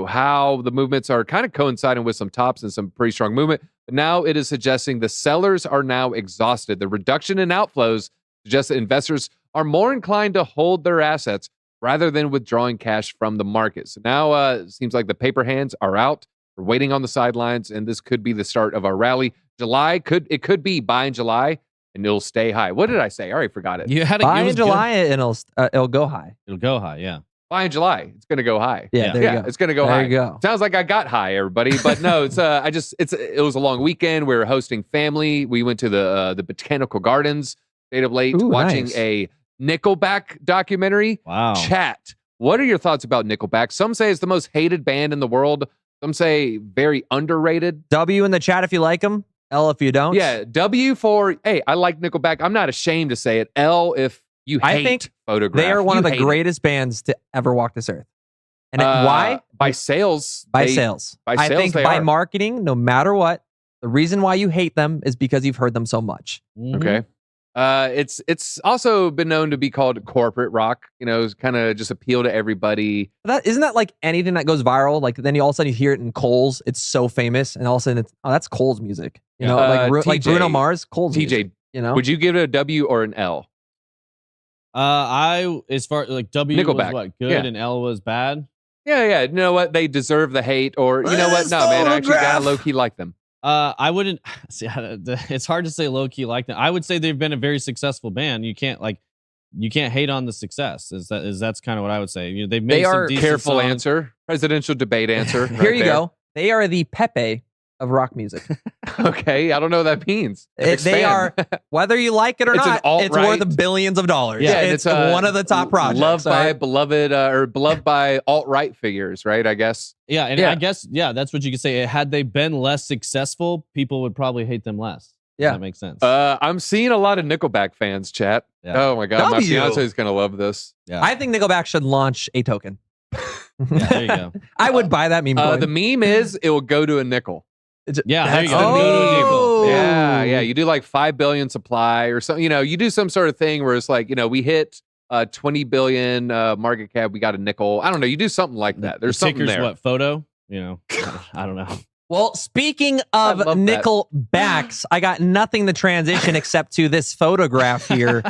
how the movements are kind of coinciding with some tops and some pretty strong movement. But now it is suggesting the sellers are now exhausted. The reduction in outflows suggests that investors are more inclined to hold their assets rather than withdrawing cash from the market. So now it seems like the paper hands are out. We're waiting on the sidelines, and this could be the start of our rally. It could be buy in July, and it'll stay high. What did I say? I already forgot it. You had Buy in July and it'll go high. It'll go high, yeah. Buy in July, it's gonna go high. Yeah, there you go. It's gonna go there high. You go. Sounds like I got high, everybody, but no. It's it was a long weekend. We were hosting family. We went to the botanical gardens. Stayed up late watching nice. a Nickelback documentary. Wow. Chat. What are your thoughts about Nickelback? Some say it's the most hated band in the world. Some say very underrated. W in the chat if you like them. L if you don't. Yeah, W for, hey, I like Nickelback. I'm not ashamed to say it. L if you hate I think Photograph. they are one of the hate it. greatest bands to ever walk this earth. And why? By sales. By sales. by I sales think they by are. marketing, no matter what, the reason why you hate them is because you've heard them so much. Mhm. Okay. It's also been known to be called corporate rock. It's kind of just appeal to everybody. Isn't that like anything that goes viral? Like then all of a sudden you hear it in Cole's. It's so famous, and all of a sudden it's that's Cole's music. You know, like TJ, Bruno Mars, Cole's TJ, music. You know, would you give it a W or an L? As far like W Nickelback. was what good Yeah. and L was bad. Yeah. You know what? They deserve the hate, or you know what? No, man, I actually gotta low key like them. I wouldn't see. It's hard to say low key like that. I would say they've been a very successful band. You can't hate on the success. That's kind of what I would say. They've made some decent Careful songs. answer. Presidential debate answer. here you go. They are the Pepe of rock music. Okay, I don't know what that means. They Expand. are, whether you like it or It's an not, it's alt-right- worth billions of dollars. Yeah, it's one of the top projects. Loved by right? beloved by alt-right figures, right? I guess. Yeah, and Yeah. I guess that's what you could say. Had they been less successful, people would probably hate them less. Yeah. That makes sense. I'm seeing a lot of Nickelback fans chat. Yeah. Oh my god, my W. fiance is gonna love this. Yeah. I think Nickelback should launch a token. Yeah, there you go. I would buy that meme. coin. The meme is it will go to a nickel. Yeah, there you That's go. the Go to a nickel. Oh. Yeah. You do like 5 billion supply or something. You do some sort of thing where it's like, we hit 20 billion market cap. We got a nickel. I don't know. You do something like that. There's The something ticker's there. what photo? I don't know. Well, speaking of love that. nickel backs, I got nothing to transition except to this photograph here.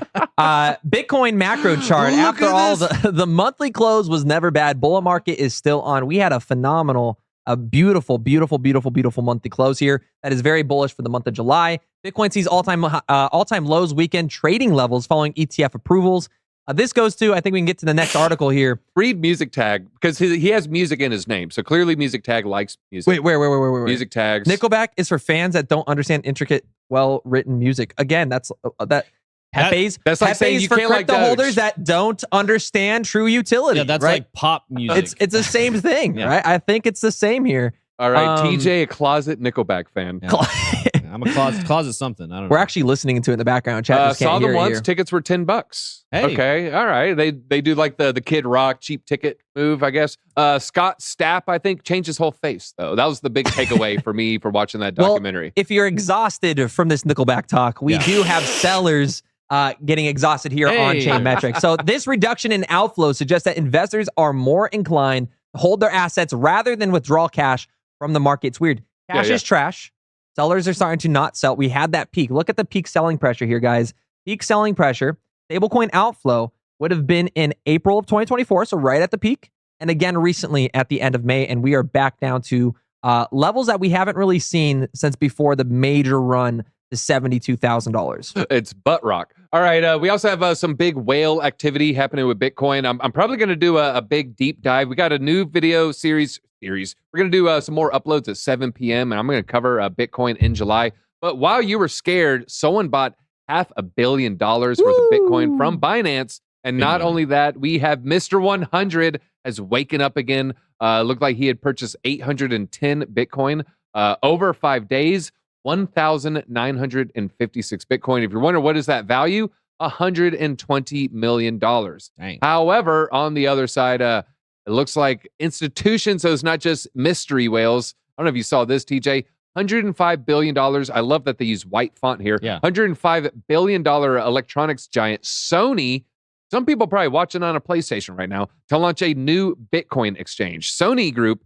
Bitcoin macro chart. Look After at all, this. the monthly close was never bad. Bull market is still on. We had a phenomenal, a beautiful monthly close here. That is very bullish for the month of July. Bitcoin sees all-time lows weekend trading levels following ETF approvals. This goes to, I think we can get to the next article here. Read Music Tag because he has music in his name. So clearly Music Tag likes music. Wait. Music tags. Nickelback is for fans that don't understand intricate, well-written music. Again, that's that. Pepe's that's like saying you for can't like crypto Doge. holders that don't understand true utility. Yeah, that's right? like pop music. It's the same thing, Yeah. right? I think it's the same here. All right, Um, TJ, a closet Nickelback fan. Yeah. I'm a closet something. I don't know. We're actually listening to it in the background. Chat just Saw can't them hear it once. here. Tickets were $10. Hey. Okay, all right. They do like the Kid Rock cheap ticket move, I guess. Scott Stapp, I think, changed his whole face though. That was the big takeaway for me for watching that Well, documentary. If you're exhausted from this Nickelback talk, we do have sellers getting exhausted here on Hey. Chain Metrics. So this reduction in outflow suggests that investors are more inclined to hold their assets rather than withdraw cash from the market. It's weird. Cash Yeah. is trash. Sellers are starting to not sell. We had that peak. Look at the peak selling pressure here, guys. Peak selling pressure. Stablecoin outflow would have been in April of 2024, so right at the peak, and again recently at the end of May, and we are back down to levels that we haven't really seen since before the major run to $72,000. It's butt rock. All right. We also have some big whale activity happening with Bitcoin. I'm probably going to do a big deep dive. We got a new video series. We're going to do some more uploads at 7 p.m. and I'm going to cover Bitcoin in July. But while you were scared, someone bought $500 million worth of Bitcoin from Binance And Big not money. only that, we have Mr. 100 has waken up again. Looked like he had purchased 810 Bitcoin over 5 days, 1,956 Bitcoin. If you're wondering what is that value, $120 million. Dang. However, on the other side, it looks like institutions, so it's not just mystery whales. I don't know if you saw this, TJ. $105 billion. I love that they use white font here. Yeah. $105 billion electronics giant Sony. Some people probably watching on a PlayStation right now to launch a new Bitcoin exchange. Sony Group.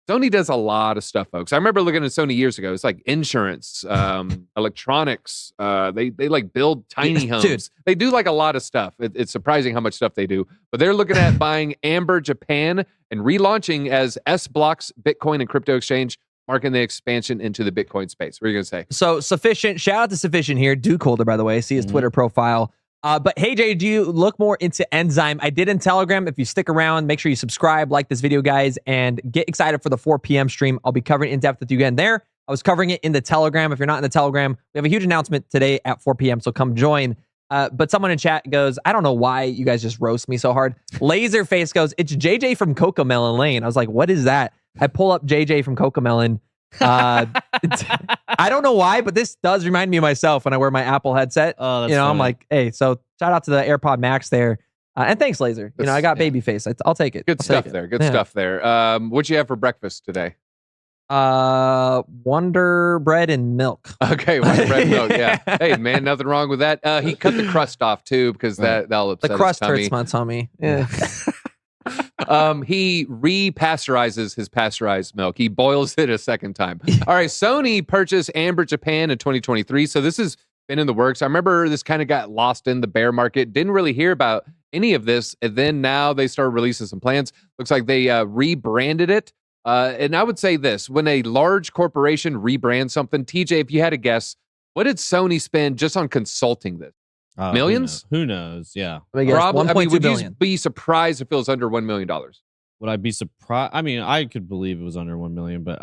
Sony does a lot of stuff, folks. I remember looking at Sony years ago. It's like insurance, electronics. They like build tiny homes. Dude. They do like a lot of stuff. It's surprising how much stuff they do. But they're looking at buying Amber Japan and relaunching as S-Block's Bitcoin and crypto exchange, marking the expansion into the Bitcoin space. What are you going to say? So Sufficient, shout out to Sufficient here. DOOK holder, by the way. See his Twitter profile. But hey, Jay, do you look more into Enzyme? I did in Telegram. If you stick around, make sure you subscribe, like this video, guys, and get excited for the 4 p.m. stream. I'll be covering in depth with you again there. I was covering it in the Telegram. If you're not in the Telegram, we have a huge announcement today at 4 p.m., so come join. But someone in chat goes, I don't know why you guys just roast me so hard. Laserface goes, it's JJ from Cocomelon Lane. I was like, what is that? I pull up JJ from Cocomelon. I don't know why, but this does remind me of myself when I wear my Apple headset. Oh, that's I'm funny. like, hey, so shout out to the AirPod Max there. And thanks, Laser. I got baby face. I'll take it. Good I'll stuff take it. there. Good Yeah. stuff there. What'd you have for breakfast today? Wonder bread and milk. Okay, Wonder bread and milk. Yeah. Hey, man, nothing wrong with that. He cut the crust off too because that'll upset The crust his tummy. hurts my tummy. Yeah. He re-pasteurizes his pasteurized milk. He boils it a second time. All right, Sony purchased Amber Japan in 2023, so this has been in the works. I remember this kind of got lost in the bear market. Didn't really hear about any of this, and then now they started releasing some plans. Looks like they rebranded it. And I would say this: when a large corporation rebrands something, TJ, if you had a guess, what did Sony spend just on consulting this? Oh, Millions? Who knows? Yeah. Let me guess, Probably. I mean, 1.2 would you billion. be surprised if it was under $1 million? Would I be surprised? I mean, I could believe it was under 1 million, but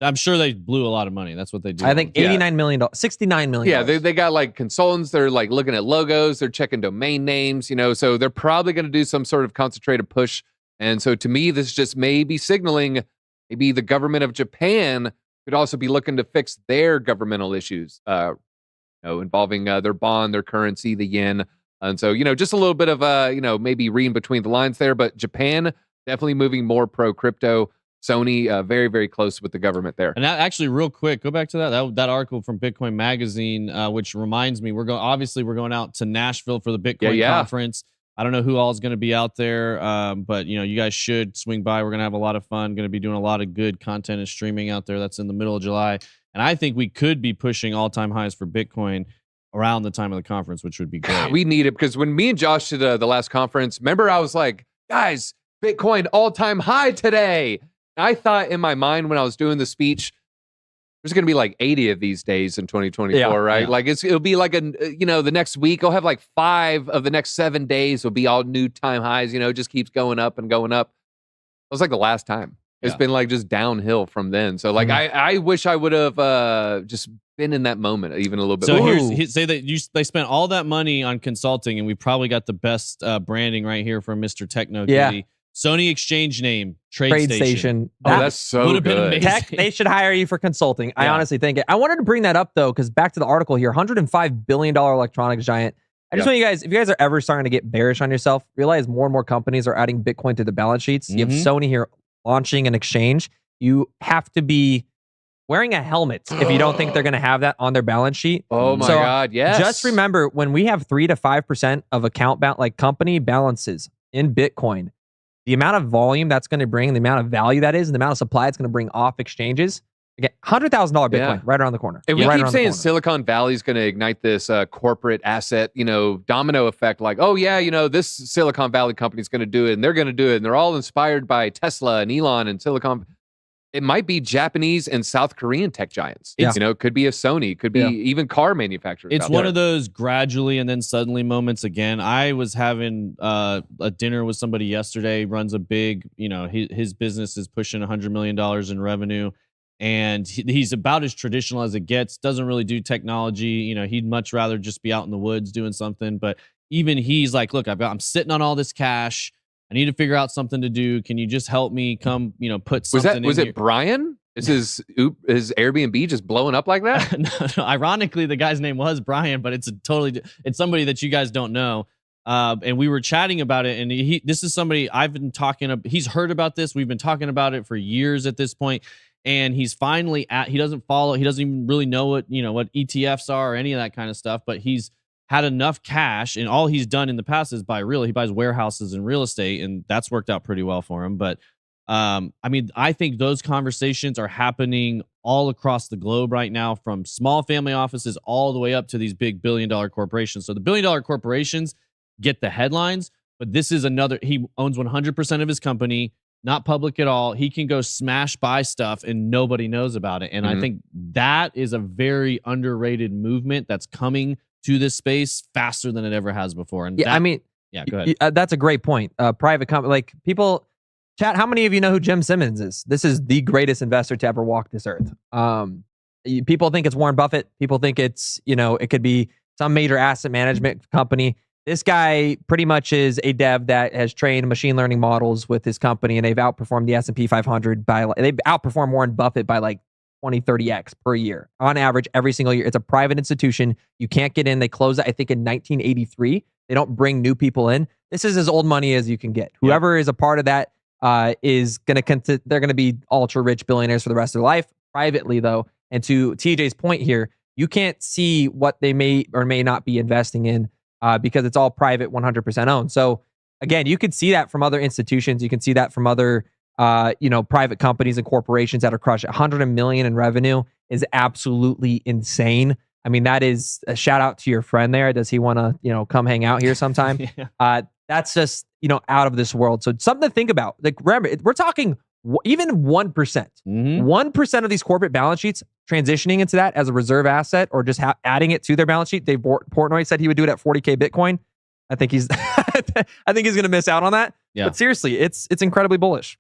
I'm sure they blew a lot of money. That's what they do. I think Yeah. $89 million, $69 million. Yeah, they got like consultants. They're like looking at logos. They're checking domain names, so they're probably going to do some sort of concentrated push. And so to me, this just may be signaling maybe the government of Japan could also be looking to fix their governmental issues, involving their bond, their currency, the yen. And so, just a little bit of, maybe reading between the lines there, but Japan definitely moving more pro crypto. Sony, very, very close with the government there. And that actually, real quick, go back to that article from Bitcoin Magazine, which reminds me, we're going out to Nashville for the Bitcoin conference. I don't know who all is going to be out there, but you guys should swing by. We're going to have a lot of fun. Going to be doing a lot of good content and streaming out there. That's in the middle of July, and I think we could be pushing all-time highs for Bitcoin around the time of the conference, which would be great. We need it because when me and Josh did the last conference, remember I was like, guys, Bitcoin all-time high today. I thought in my mind when I was doing the speech, there's going to be like 80 of these days in 2024, right? Yeah. Like it'll be like the next week I'll have like 5 of the next 7 days will be all new time highs. It just keeps going up and going up. It was like the last time. It's been like just downhill from then. So like I wish I would have just been in that moment even a little bit. So more. say that they spent all that money on consulting, and we probably got the best branding right here from Mr. Techno Kitty. Sony exchange name, Trade Station. Oh, that's so would have been good. amazing. Tech, they should hire you for consulting. I honestly think it. I wanted to bring that up though, because back to the article here, $105 billion electronics giant. I just want you guys, if you guys are ever starting to get bearish on yourself, realize more and more companies are adding Bitcoin to the balance sheets. You have Sony here launching an exchange. You have to be wearing a helmet if you don't think they're going to have that on their balance sheet. Oh my God, yes. Just remember, when we have 3 to 5% of account like company balances in Bitcoin, the amount of volume that's going to bring, the amount of value that is, and the amount of supply it's going to bring off exchanges, again, $100,000 Bitcoin right around the corner. And we right keep around the saying corner. Silicon Valley is going to ignite this corporate asset, domino effect. Like, oh yeah, this Silicon Valley company is going to do it, and they're going to do it, and they're all inspired by Tesla and Elon and Silicon. It might be Japanese and South Korean tech giants. It could be a Sony, could be even car manufacturers. It's one of those gradually and then suddenly moments again. I was having a dinner with somebody yesterday, runs a big, his business is pushing $100 million in revenue. and he's about as traditional as it gets. Doesn't really do technology. You know, he'd much rather just be out in the woods doing something. But even he's like, look, I'm sitting on all this cash. I need to figure out something to do. Can you just help me come, you know, put something Was in it Brian? Is his Airbnb just blowing up like that? No, ironically, the guy's name was Brian, but it's it's somebody that you guys don't know. And we were chatting about it, and this is somebody I've been talking. He's heard about this. We've been talking about it for years at this point, and he's finally he doesn't even really know what ETFs are or any of that kind of stuff. But he's had enough cash, and all he's done in the past is he buys warehouses and real estate, and that's worked out pretty well for him. But I mean, I think those conversations are happening all across the globe right now, from small family offices all the way up to these big billion-dollar corporations. So the billion-dollar corporations get the headlines, but this is he owns 100% of his company, not public at all. He can go smash buy stuff and nobody knows about it. And I think that is a very underrated movement that's coming to this space faster than it ever has before. And yeah, go ahead. That's a great point. Private company, like people. Chat, how many of you know who Jim Simmons is? This is the greatest investor to ever walk this earth. People think it's Warren Buffett. People think it's, it could be some major asset management company. This guy pretty much is a dev that has trained machine learning models with his company, and they've outperformed the S&P 500 they've outperformed Warren Buffett by like 20, 30x per year on average every single year. It's a private institution. You can't get in. They closed it, I think, in 1983. They don't bring new people in. This is as old money as you can get. Whoever is a part of that is going to they're going to be ultra rich billionaires for the rest of their life. Privately, though, and to TJ's point here, you can't see what they may or may not be investing in because it's all private, 100% owned. So again, you could see that from other institutions. You can see that from other private companies and corporations that are crushing. 100 million in revenue is absolutely insane. I mean, that is a shout out to your friend there. Does he want to come hang out here sometime? Yeah. That's just, out of this world. So something to think about. Like, remember, we're talking even 1%. 1% of these corporate balance sheets transitioning into that as a reserve asset or just adding it to their balance sheet. Dave Portnoy said he would do it at 40K Bitcoin. I think he's going to miss out on that. Yeah. But seriously, it's incredibly bullish.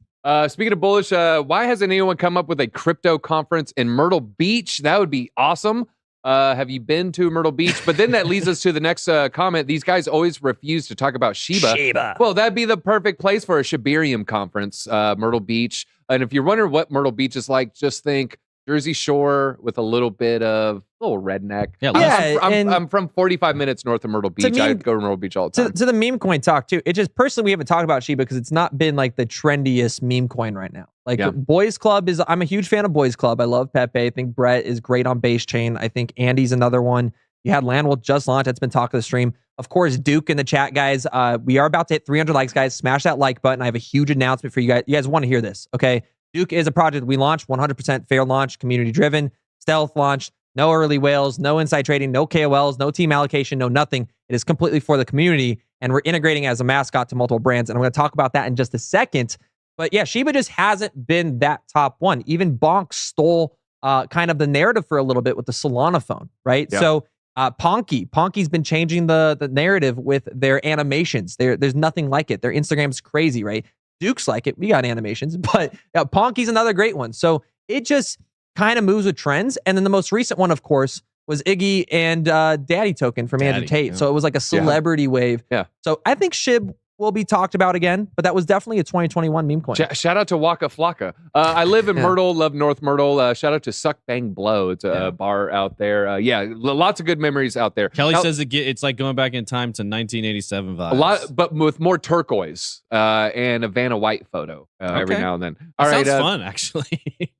Speaking of bullish, why hasn't anyone come up with a crypto conference in Myrtle Beach? That would be awesome. Have you been to Myrtle Beach? But then that leads us to the next comment. These guys always refuse to talk about Shiba. Well, that'd be the perfect place for a Shibarium conference, Myrtle Beach. And if you're wondering what Myrtle Beach is like, just think Jersey Shore with a little bit of redneck. I'm from 45 minutes north of Myrtle Beach. I go to Myrtle Beach all the time. To the meme coin talk too. It just personally, we haven't talked about Shiba because it's not been like the trendiest meme coin right now. Boys Club I'm a huge fan of Boys Club. I love Pepe. I think Brett is great on base chain. I think Andy's another one. You had Landwell just launched. That's been talk of the stream. Of course, Duke in the chat, guys. We are about to hit 300 likes, guys. Smash that like button. I have a huge announcement for you guys. You guys want to hear this, okay? Duke is a project we launched, 100% fair launch, community driven, stealth launch, no early whales, no inside trading, no KOLs, no team allocation, no nothing. It is completely for the community, and we're integrating as a mascot to multiple brands, and I'm going to talk about that in just a second. But yeah, Shiba just hasn't been that top one. Even Bonk stole kind of the narrative for a little bit with the Solana phone, right? Yeah. So Ponky's been changing the narrative with their animations. There's nothing like it. Their Instagram's crazy, right? Duke's like it. We got animations, but Ponky's another great one. So it just kind of moves with trends. And then the most recent one, of course, was Iggy and Daddy Token from Andrew Tate. Yeah. So it was like a celebrity wave. Yeah. So I think SHIB will be talked about again, but that was definitely a 2021 meme coin. Shout out to Waka Flocka. I live in Myrtle, love North Myrtle. Shout out to Suck Bang Blow. It's a bar out there. Lots of good memories out there. Kelly says it's like going back in time to 1987 vibes. A lot, but with more turquoise and a Vanna White photo every now and then. All right, sounds fun, actually.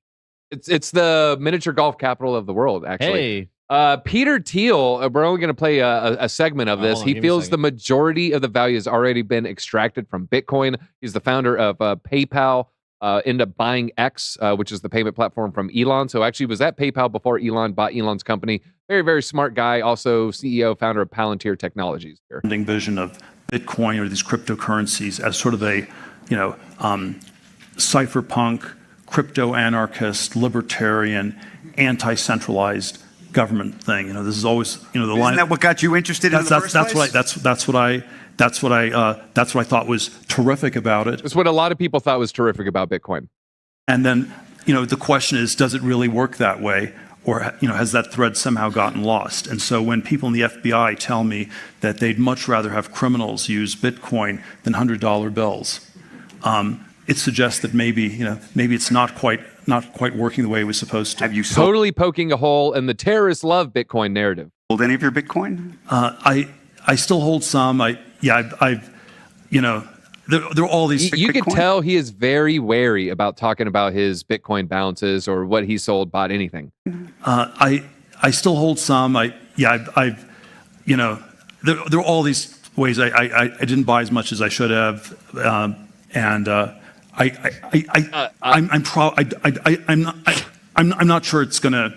It's the miniature golf capital of the world, actually. Hey. Peter Thiel, we're only going to play a segment of this. He feels the majority of the value has already been extracted from Bitcoin. He's the founder of PayPal, ended up buying X, which is the payment platform from Elon. So actually was at PayPal before Elon bought Elon's company. Very, very smart guy. Also CEO, founder of Palantir Technologies. Vision of Bitcoin or these cryptocurrencies as sort of a, cypherpunk, crypto-anarchist, libertarian, anti-centralized government thing. This is always, the line. Isn't that what got you interested in the first place? That's what I thought was terrific about it. It's what a lot of people thought was terrific about Bitcoin. And then the question is, does it really work that way? Or, has that thread somehow gotten lost? And so when people in the FBI tell me that they'd much rather have criminals use Bitcoin than $100 bills, it suggests that maybe it's not quite working the way it was supposed to. Have you sold Totally poking a hole in the terrorists love Bitcoin narrative. any of your Bitcoin? I still hold some. There are all these. You can Bitcoin? tell he is very wary about talking about his Bitcoin balances or what he sold, bought, anything. I still hold some. There are all these ways I didn't buy as much as I should have, and I'm not sure it's going to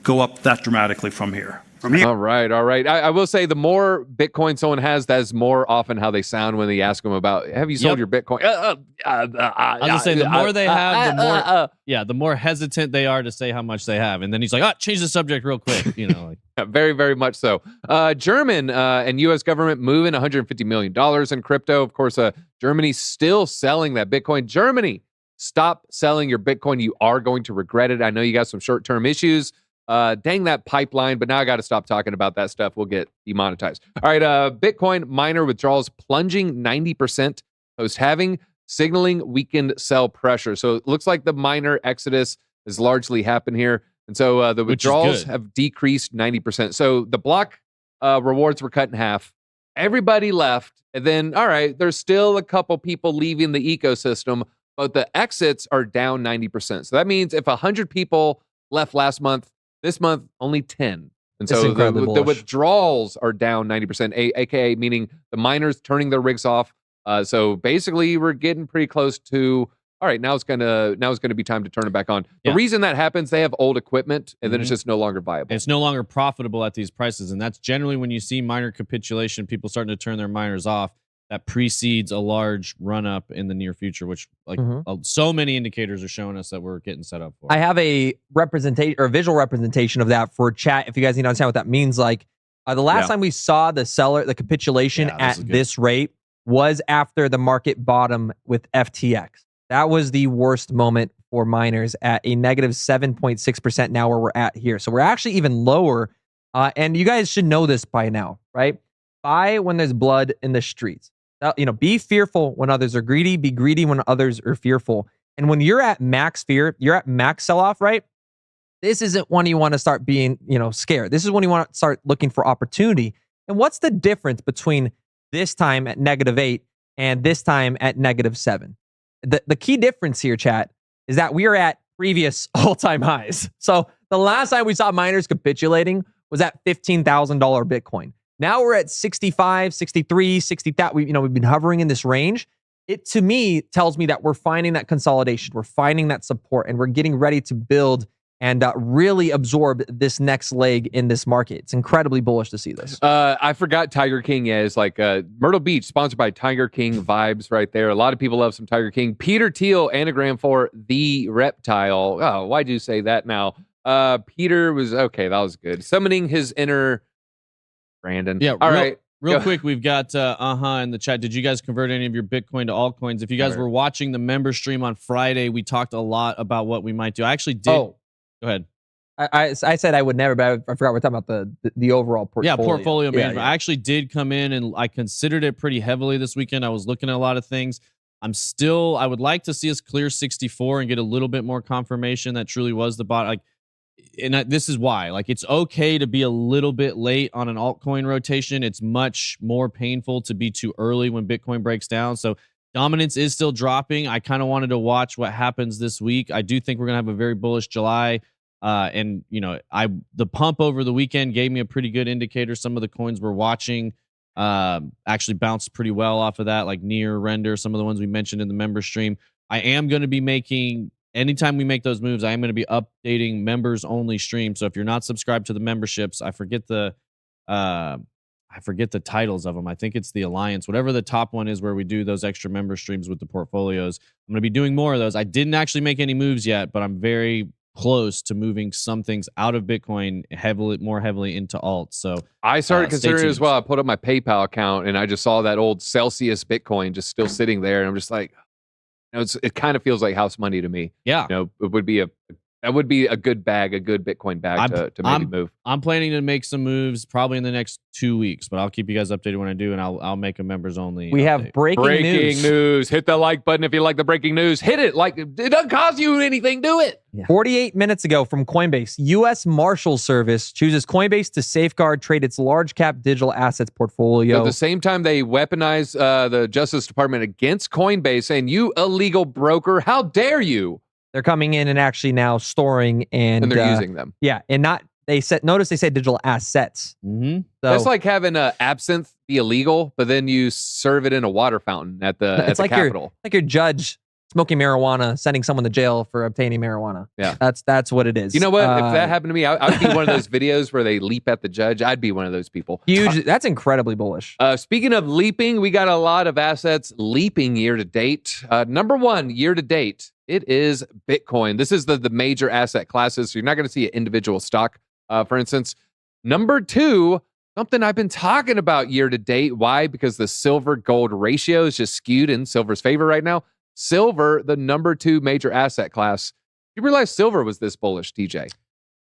go up that dramatically from here. From here. All right. I will say the more Bitcoin someone has, that's more often how they sound when they ask them about, have you sold your Bitcoin? I was gonna say the more they have, the more hesitant they are to say how much they have. And then he's like, change the subject real quick. Very, very much so. German and U.S. government moving $150 million in crypto. Of course, Germany's still selling that Bitcoin. Germany, stop selling your Bitcoin. You are going to regret it. I know you got some short-term issues. Dang that pipeline, but now I got to stop talking about that stuff. We'll get demonetized. All right, Bitcoin miner withdrawals plunging 90% post-halving, signaling weakened sell pressure. So it looks like the miner exodus has largely happened here. And so the withdrawals have decreased 90%. So the block rewards were cut in half. Everybody left. And then, all right, there's still a couple people leaving the ecosystem, but the exits are down 90%. So that means if 100 people left last month, this month, only 10. And so the withdrawals are down 90%, aka meaning the miners turning their rigs off. So basically, we're getting pretty close to, all right, now it's gonna be time to turn it back on. The reason that happens, they have old equipment, and then it's just no longer viable. It's no longer profitable at these prices, and that's generally when you see miner capitulation, people starting to turn their miners off. That precedes a large run up in the near future, which so many indicators are showing us that we're getting set up for. I have a representation or visual representation of that for chat. If you guys need to understand what that means, the last time we saw the capitulation at this rate was after the market bottom with FTX. That was the worst moment for miners at a negative 7.6% now where we're at here. So we're actually even lower. And you guys should know this by now, right? Buy when there's blood in the streets. Be fearful when others are greedy. Be greedy when others are fearful. And when you're at max fear, you're at max sell-off, right? This isn't when you want to start being, scared. This is when you want to start looking for opportunity. And what's the difference between this time at -8 and this time at -7? The key difference here, chat, is that we are at previous all-time highs. So the last time we saw miners capitulating was at $15,000 Bitcoin. Now we're at 65, 63, 60,000. We've been hovering in this range. It, to me, tells me that we're finding that consolidation. We're finding that support, and we're getting ready to build and really absorb this next leg in this market. It's incredibly bullish to see this. I forgot Tiger King is Myrtle Beach, sponsored by Tiger King vibes right there. A lot of people love some Tiger King. Peter Thiel, anagram for the reptile. Oh, why'd you say that now? Peter was, okay, that was good. Summoning his inner Brandon. Yeah. All right. Real quick, we've got in the chat. Did you guys convert any of your Bitcoin to altcoins? If you guys were watching the member stream on Friday, we talked a lot about what we might do. I actually did. Oh, go ahead. I said I would never, but I forgot we're talking about the overall portfolio. Yeah, portfolio management. Yeah. I actually did come in and I considered it pretty heavily this weekend. I was looking at a lot of things. I would like to see us clear 64 and get a little bit more confirmation that truly was the bot. This is why, it's okay to be a little bit late on an altcoin rotation. It's much more painful to be too early when Bitcoin breaks down. So dominance is still dropping. I kind of wanted to watch what happens this week. I do think we're going to have a very bullish July. The pump over the weekend gave me a pretty good indicator. Some of the coins we're watching actually bounced pretty well off of that, like Near, Render, some of the ones we mentioned in the member stream. I am going to be making... Anytime we make those moves, I am going to be updating members only stream. So if you're not subscribed to the memberships, I forget the titles of them. I think it's the Alliance, whatever the top one is where we do those extra member streams with the portfolios. I'm going to be doing more of those. I didn't actually make any moves yet, but I'm very close to moving some things out of Bitcoin more heavily into alts. So I started considering it as well. I put up my PayPal account and I just saw that old Celsius Bitcoin just still sitting there. And I'm just like, it kind of feels like house money to me. Yeah. It would be a good bag, a good Bitcoin bag to maybe move. I'm planning to make some moves probably in the next 2 weeks, but I'll keep you guys updated when I do, and I'll make a members only. We have breaking news. Hit the like button if you like the breaking news. Hit it. Like, it doesn't cost you anything. Do it. Yeah. 48 minutes ago from Coinbase, U.S. Marshal Service chooses Coinbase to safeguard trade its large cap digital assets portfolio. At the same time, they weaponize the Justice Department against Coinbase, saying, "You illegal broker, how dare you?" They're coming in and actually now storing and they're using them. Yeah, and not notice they said digital assets. Mm-hmm. So, That's like having absinthe be illegal, but then you serve it in a water fountain at the Capitol. Like your judge smoking marijuana, sending someone to jail for obtaining marijuana. Yeah, that's what it is. You know what? If that happened to me, I'd be one of those videos where they leap at the judge. I'd be one of those people. Huge. That's incredibly bullish. Speaking of leaping, we got a lot of assets leaping year to date. Number one year to date, it is Bitcoin. This is the major asset classes. So you're not going to see an individual stock, for instance. Number two, something I've been talking about year to date. Why? Because the silver gold ratio is just skewed in silver's favor right now. Silver, the number two major asset class. You realize silver was this bullish, TJ?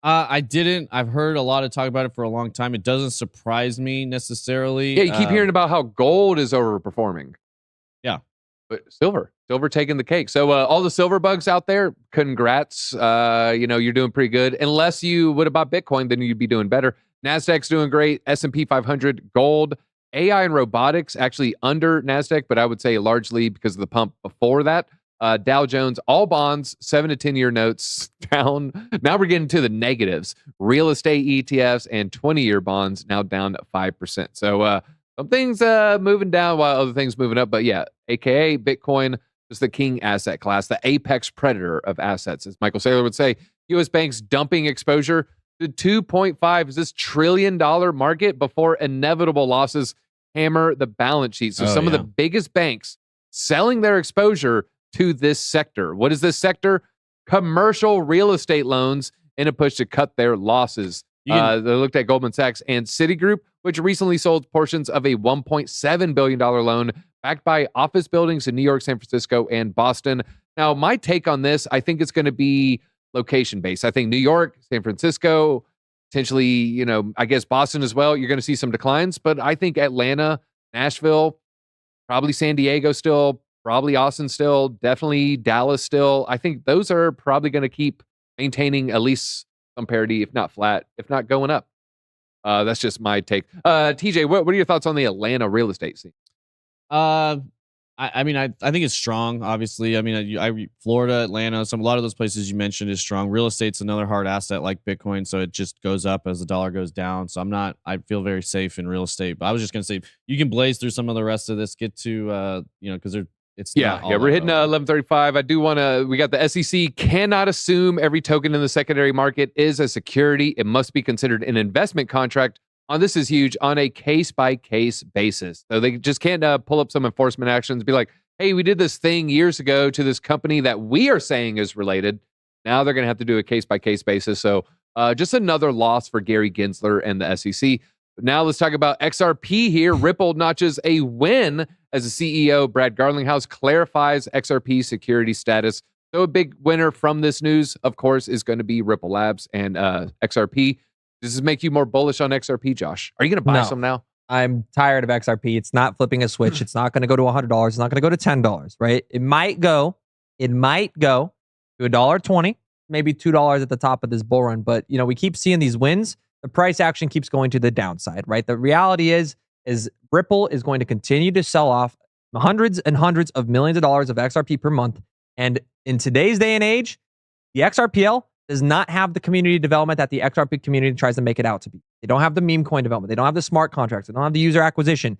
I didn't. I've heard a lot of talk about it for a long time. It doesn't surprise me necessarily. Yeah, you keep hearing about how gold is overperforming. Yeah. But silver taking the cake. So all the silver bugs out there, congrats. You're doing pretty good. Unless you would have bought Bitcoin, then you'd be doing better. NASDAQ's doing great. S&P 500, gold. AI and robotics actually under NASDAQ, but I would say largely because of the pump before that. Dow Jones, all bonds, 7 to 10 year notes down. Now we're getting to the negatives. Real estate ETFs and 20-year bonds now down to 5%. So some things moving down while other things moving up. But yeah, AKA Bitcoin is the king asset class, the apex predator of assets, as Michael Saylor would say. U.S. banks dumping exposure to $2.5 is this $1 trillion market before inevitable losses hammer the balance sheet. So some of the biggest banks selling their exposure to this sector. What is this sector? Commercial real estate loans in a push to cut their losses. They looked at Goldman Sachs and Citigroup, which recently sold portions of a $1.7 billion loan backed by office buildings in New York, San Francisco, and Boston. Now, my take on this, I think it's going to be location-based. I think New York, San Francisco, potentially, I guess Boston as well, you're going to see some declines, but I think Atlanta, Nashville, probably San Diego still, probably Austin still, definitely Dallas still. I think those are probably going to keep maintaining at least some parity, if not flat, if not going up. That's just my take. TJ, what are your thoughts on the Atlanta real estate scene? I think it's strong. Obviously, I Florida, Atlanta, a lot of those places you mentioned is strong. Real estate's another hard asset like Bitcoin, so it just goes up as the dollar goes down. So I feel very safe in real estate. But I was just gonna say you can blaze through some of the rest of this. Get to because we're hitting 11:35. I do want to. We got the SEC cannot assume every token in the secondary market is a security. It must be considered an investment contract. This is huge, on a case-by-case basis. So they just can't pull up some enforcement actions, be like, hey, we did this thing years ago to this company that we are saying is related. Now they're going to have to do a case-by-case basis. So just another loss for Gary Gensler and the SEC. But now let's talk about XRP here. Ripple notches a win as the CEO, Brad Garlinghouse, clarifies XRP security status. So a big winner from this news, of course, is going to be Ripple Labs and XRP. Does this make you more bullish on XRP, Josh? Are you going to buy some now? I'm tired of XRP. It's not flipping a switch. It's not going to go to $100. It's not going to go to $10, right? It might go to $1.20, maybe $2 at the top of this bull run. But, we keep seeing these wins. The price action keeps going to the downside, right? The reality is Ripple is going to continue to sell off hundreds and hundreds of millions of dollars of XRP per month. And in today's day and age, the XRPL does not have the community development that the XRP community tries to make it out to be. They don't have the meme coin development. They don't have the smart contracts. They don't have the user acquisition.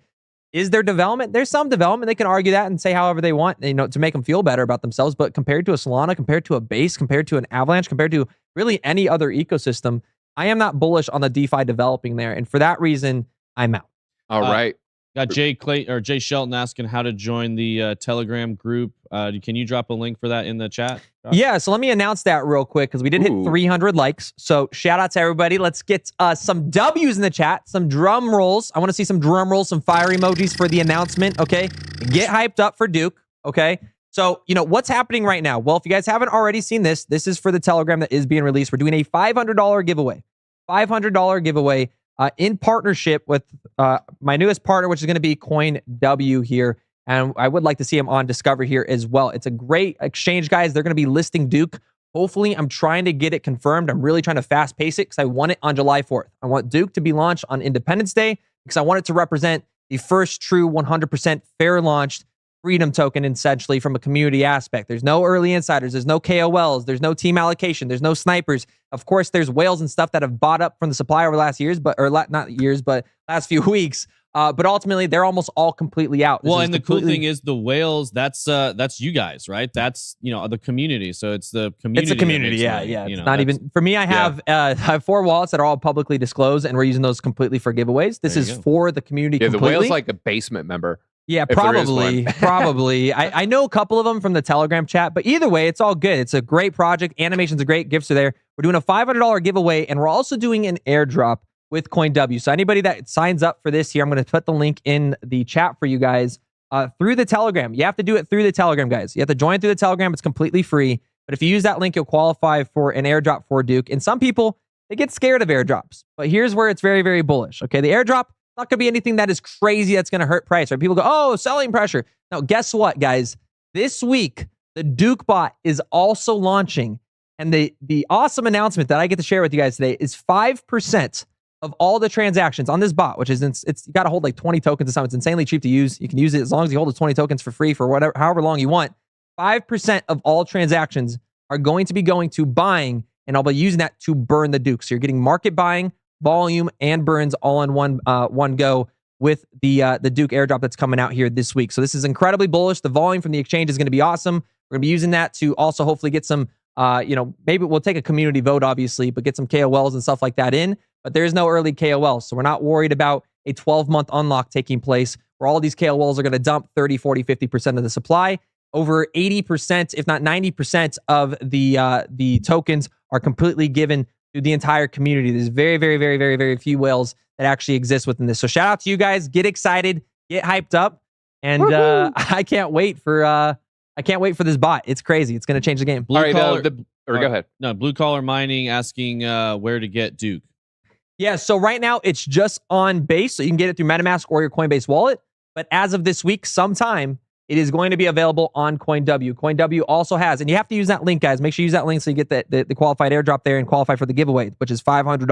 Is there development? There's some development. They can argue that and say however they want, to make them feel better about themselves. But compared to a Solana, compared to a Base, compared to an Avalanche, compared to really any other ecosystem, I am not bullish on the DeFi developing there. And for that reason, I'm out. All right. Got Jay Shelton asking how to join the Telegram group. Can you drop a link for that in the chat, Josh? Yeah, so let me announce that real quick because we did hit 300 likes. So shout out to everybody. Let's get some W's in the chat, some drum rolls. I want to see some drum rolls, some fire emojis for the announcement, okay? Get hyped up for Duke, okay? So, what's happening right now? Well, if you guys haven't already seen this, this is for the Telegram that is being released. We're doing a $500 giveaway. $500 giveaway in partnership with my newest partner, which is going to be CoinW here. And I would like to see him on Discover here as well. It's a great exchange, guys. They're going to be listing Duke. Hopefully, I'm trying to get it confirmed. I'm really trying to fast pace it because I want it on July 4th. I want Duke to be launched on Independence Day because I want it to represent the first true 100% fair launched freedom token, essentially, from a community aspect. There's no early insiders. There's no KOLs. There's no team allocation. There's no snipers. Of course, there's whales and stuff that have bought up from the supply over the last years, but last few weeks. But ultimately, they're almost all completely out. Well, and the cool thing is the whales. That's you guys, right? That's the community. So it's the community. It's a community. Yeah. It's not even for me. I have 4 wallets that are all publicly disclosed, and we're using those completely for giveaways. This is for the community. Yeah, completely. the whale's like a basement member. Yeah, probably. I know a couple of them from the Telegram chat, but either way, it's all good. It's a great project. Animations are great. Gifts are there. We're doing a $500 giveaway, and we're also doing an airdrop with CoinW. So anybody that signs up for this here, I'm going to put the link in the chat for you guys through the Telegram. You have to do it through the Telegram, guys. You have to join through the Telegram. It's completely free. But if you use that link, you'll qualify for an airdrop for Duke. And some people, they get scared of airdrops. But here's where it's very, very bullish. Okay, the airdrop, not going to be anything that is crazy that's going to hurt price. Right? People go, oh, selling pressure. Now, guess what, guys? This week, the Duke bot is also launching. And the awesome announcement that I get to share with you guys today is 5% of all the transactions on this bot, which is you got to hold like 20 tokens or something. It's insanely cheap to use. You can use it as long as you hold the 20 tokens for free for however long you want. 5% of all transactions are going to be going to buying, and I'll be using that to burn the Duke. So you're getting market buying, volume, and burns all in one go with the Duke airdrop that's coming out here this week. So this is incredibly bullish. The volume from the exchange is going to be awesome. We're going to be using that to also hopefully get some, maybe we'll take a community vote, obviously, but get some KOLs and stuff like that in. But there's no early KOLs, so we're not worried about a 12-month unlock taking place where all these KOLs are going to dump 30, 40, 50% of the supply. Over 80%, if not 90% of the tokens are completely given to the entire community. There's very, very, very, very, very few whales that actually exist within this. So shout out to you guys. Get excited. Get hyped up. And I can't wait for this bot. It's crazy. It's going to change the game. All right, go ahead. No, Blue Collar Mining asking where to get Duke. Yeah, so right now it's just on Base, so you can get it through MetaMask or your Coinbase wallet. But as of this week, sometime, it is going to be available on CoinW. CoinW also has, and you have to use that link, guys. Make sure you use that link so you get the qualified airdrop there and qualify for the giveaway, which is $500.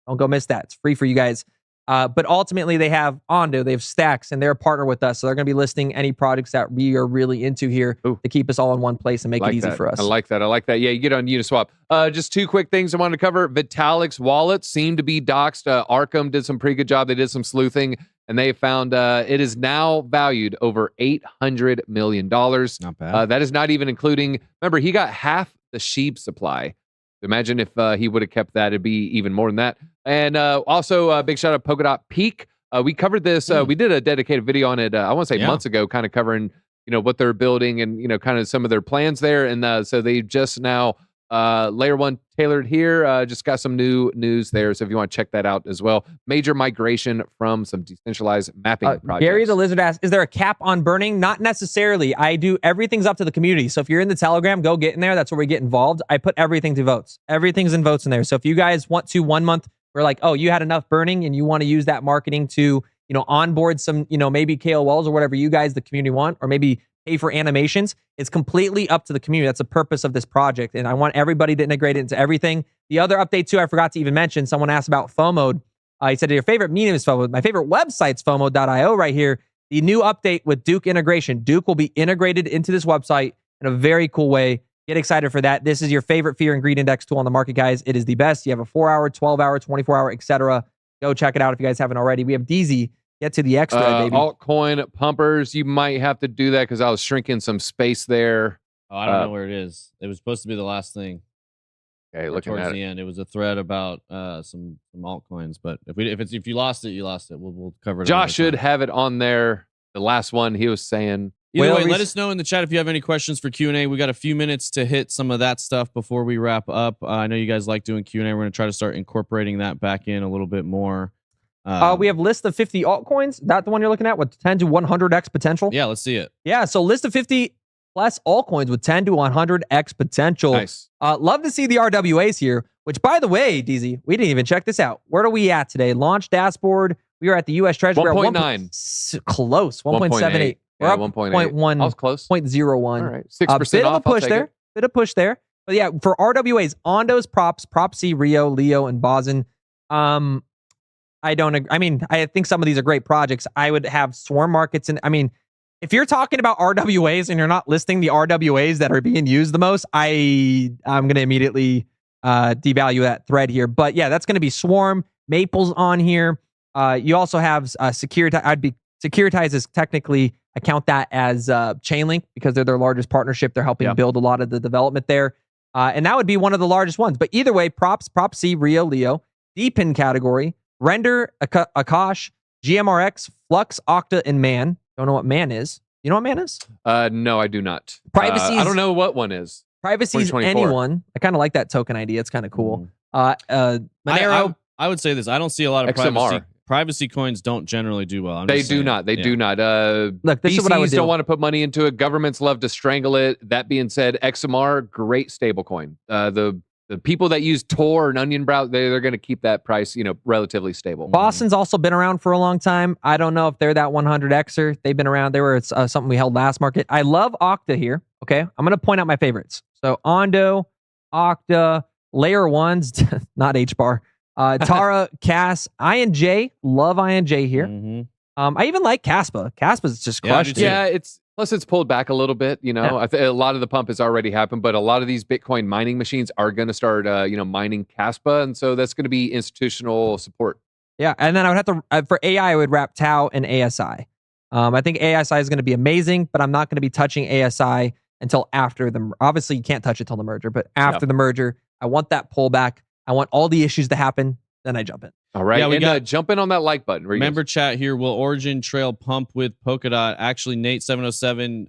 Don't go miss that. It's free for you guys. But ultimately, they have Ando, they have Stacks, and they're a partner with us. So they're going to be listing any products that we are really into here to keep us all in one place and make it easy for us. I like that. Yeah, you get on Uniswap. Just 2 quick things I wanted to cover. Vitalik's wallets seem to be doxed. Arkham did some pretty good job. They did some sleuthing, and they found it is now valued over $800 million. Not bad. That is not even including, remember, he got half the SHIB supply. Imagine if he would have kept that, it'd be even more than that. And also, big shout out Polkadot Peak. We covered this. We did a dedicated video on it, I want to say months ago, kind of covering, what they're building and, kind of some of their plans there. And so they just now, layer 1 tailored here, just got some new news there. So if you want to check that out as well. Major migration from some decentralized mapping projects. Gary the Lizard asks, is there a cap on burning? Not necessarily. Everything's up to the community. So if you're in the Telegram, go get in there. That's where we get involved. I put everything to votes. Everything's in votes in there. So if you guys want to 1 month, we're like, oh, you had enough burning and you want to use that marketing to, onboard some, maybe KOLs or whatever you guys, the community want, or maybe pay for animations. It's completely up to the community. That's the purpose of this project. And I want everybody to integrate it into everything. The other update too, I forgot to even mention, someone asked about FOMO. He said, your favorite medium is FOMO. My favorite website's FOMO.io right here. The new update with Duke integration. Duke will be integrated into this website in a very cool way. Get excited for that. This is your favorite fear and greed index tool on the market, guys. It is the best. You have a 4-hour, 12-hour, 24-hour, etc. Go check it out if you guys haven't already. We have DZ. Get to the extra, baby. Altcoin pumpers, you might have to do that because I was shrinking some space there. Oh, I don't know where it is. It was supposed to be the last thing. Okay, looking towards at the end, it was a thread about some altcoins. But if you lost it, you lost it. We'll cover it. Josh should have it on there. The last one he was saying. Either way, let us know in the chat if you have any questions for Q&A. We got a few minutes to hit some of that stuff before we wrap up. I know you guys like doing Q&A. We're going to try to start incorporating that back in a little bit more. We have list of 50 altcoins. That the one you're looking at with 10 to 100x potential? Yeah, let's see it. Yeah, so list of 50 plus altcoins with 10 to 100x potential. Nice. Love to see the RWAs here, which, by the way, DZ, we didn't even check this out. Where are we at today? Launch dashboard. We are at the U.S. Treasury. 1.9. Close. 1.78. We're Yeah, up 1.1. I was close. 0.01. All right. 6% bit off. of a push I'll take there. it. Bit of push there. But yeah, for RWAs, Ando's props, Prop C, Rio, Leo, and Boson. I don't agree. I mean, I think some of these are great projects. I would have Swarm markets. And I mean, if you're talking about RWAs and you're not listing the RWAs that are being used the most, I'm going to immediately devalue that thread here. But yeah, that's going to be Swarm. Maple's on here. You also have Securitize. Securitize is technically, I count that as Chainlink because they're their largest partnership. They're helping build a lot of the development there. And that would be one of the largest ones. But either way, Prop C, Rio, Leo, DPIN category, Render, Akash, GMRX, Flux, Okta, and Man. Don't know what Man is. You know what Man is? No, I do not. Privacy. I don't know what one is. Privacy is 2024. anyone. I kind of like that token idea. It's kind of cool. Monero. I would say this. I don't see a lot of XMR. privacy coins don't generally do well. They do not. They do not. Look, this VCs is what I would do. don't want to put money into it. Governments love to strangle it. That being said, XMR, great stablecoin. The people that use Tor and Onion Brow, they're going to keep that price, relatively stable. Boston's also been around for a long time. I don't know if they're that 100xer. They've been around. They were something we held last market. I love Okta here. Okay, I'm going to point out my favorites. So Ando, Okta, Layer Ones, not HBAR. Tara, Cass, INJ. Love INJ here. Mhm. I even like Caspa. Caspa's just Yeah, I do crushed too. it. Yeah, plus it's pulled back a little bit. Yeah. A lot of the pump has already happened, but a lot of these Bitcoin mining machines are going to start, mining Caspa, and so that's going to be institutional support. Yeah, and then I would have to for AI, I would wrap Tau and ASI. I think ASI is going to be amazing, but I'm not going to be touching ASI until after the. Obviously, you can't touch it till the merger, but after the merger, I want that pullback. I want all the issues to happen. Then I jump in. All right, Yeah, we got- jump in on that like button. Member chat here. Will Origin Trail pump with Polkadot? Actually, Nate 707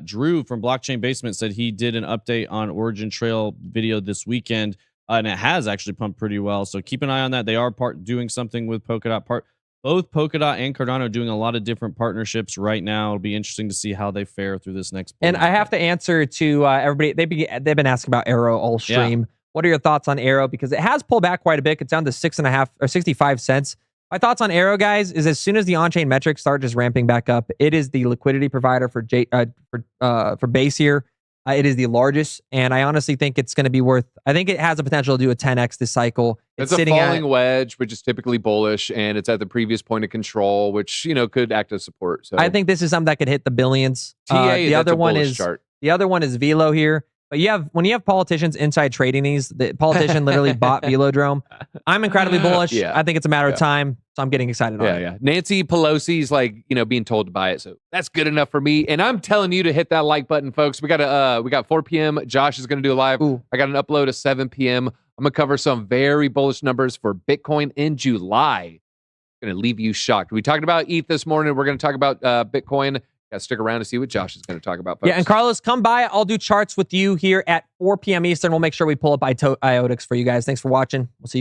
Drew from Blockchain Basement said he did an update on Origin Trail video this weekend, and it has actually pumped pretty well. So keep an eye on that. They are doing something with Polkadot. Both Polkadot and Cardano are doing a lot of different partnerships right now. It'll be interesting to see how they fare through this next. And I have to answer to everybody. They've been asking about Arrow all stream. Yeah. What are your thoughts on Arrow? Because it has pulled back quite a bit. It's down to 6.5 or 65 cents. My thoughts on Arrow, guys, is as soon as the on-chain metrics start just ramping back up, it is the liquidity provider for Base here. It is the largest, and I honestly think it's going to be worth. I think it has the potential to do a 10x this cycle. It's a falling wedge, which is typically bullish, and it's at the previous point of control, which could act as support. So I think this is something that could hit the billions. TA, The other one is chart. the other one is Velo here. But when you have politicians inside trading these, the politician literally bought Velodrome. I'm incredibly bullish. Yeah. I think it's a matter of time, so I'm getting excited on it. Yeah. Nancy Pelosi's being told to buy it, so that's good enough for me. And I'm telling you to hit that like button, folks. We got 4 p.m. Josh is going to do a live. Ooh. I got an upload at 7 p.m. I'm going to cover some very bullish numbers for Bitcoin in July. Going to leave you shocked. We talked about ETH this morning. We're going to talk about Bitcoin. Got to stick around to see what Josh is going to talk about, folks. Yeah, and Carlos, come by. I'll do charts with you here at 4 p.m. Eastern. We'll make sure we pull up IOTIX for you guys. Thanks for watching. We'll see you guys.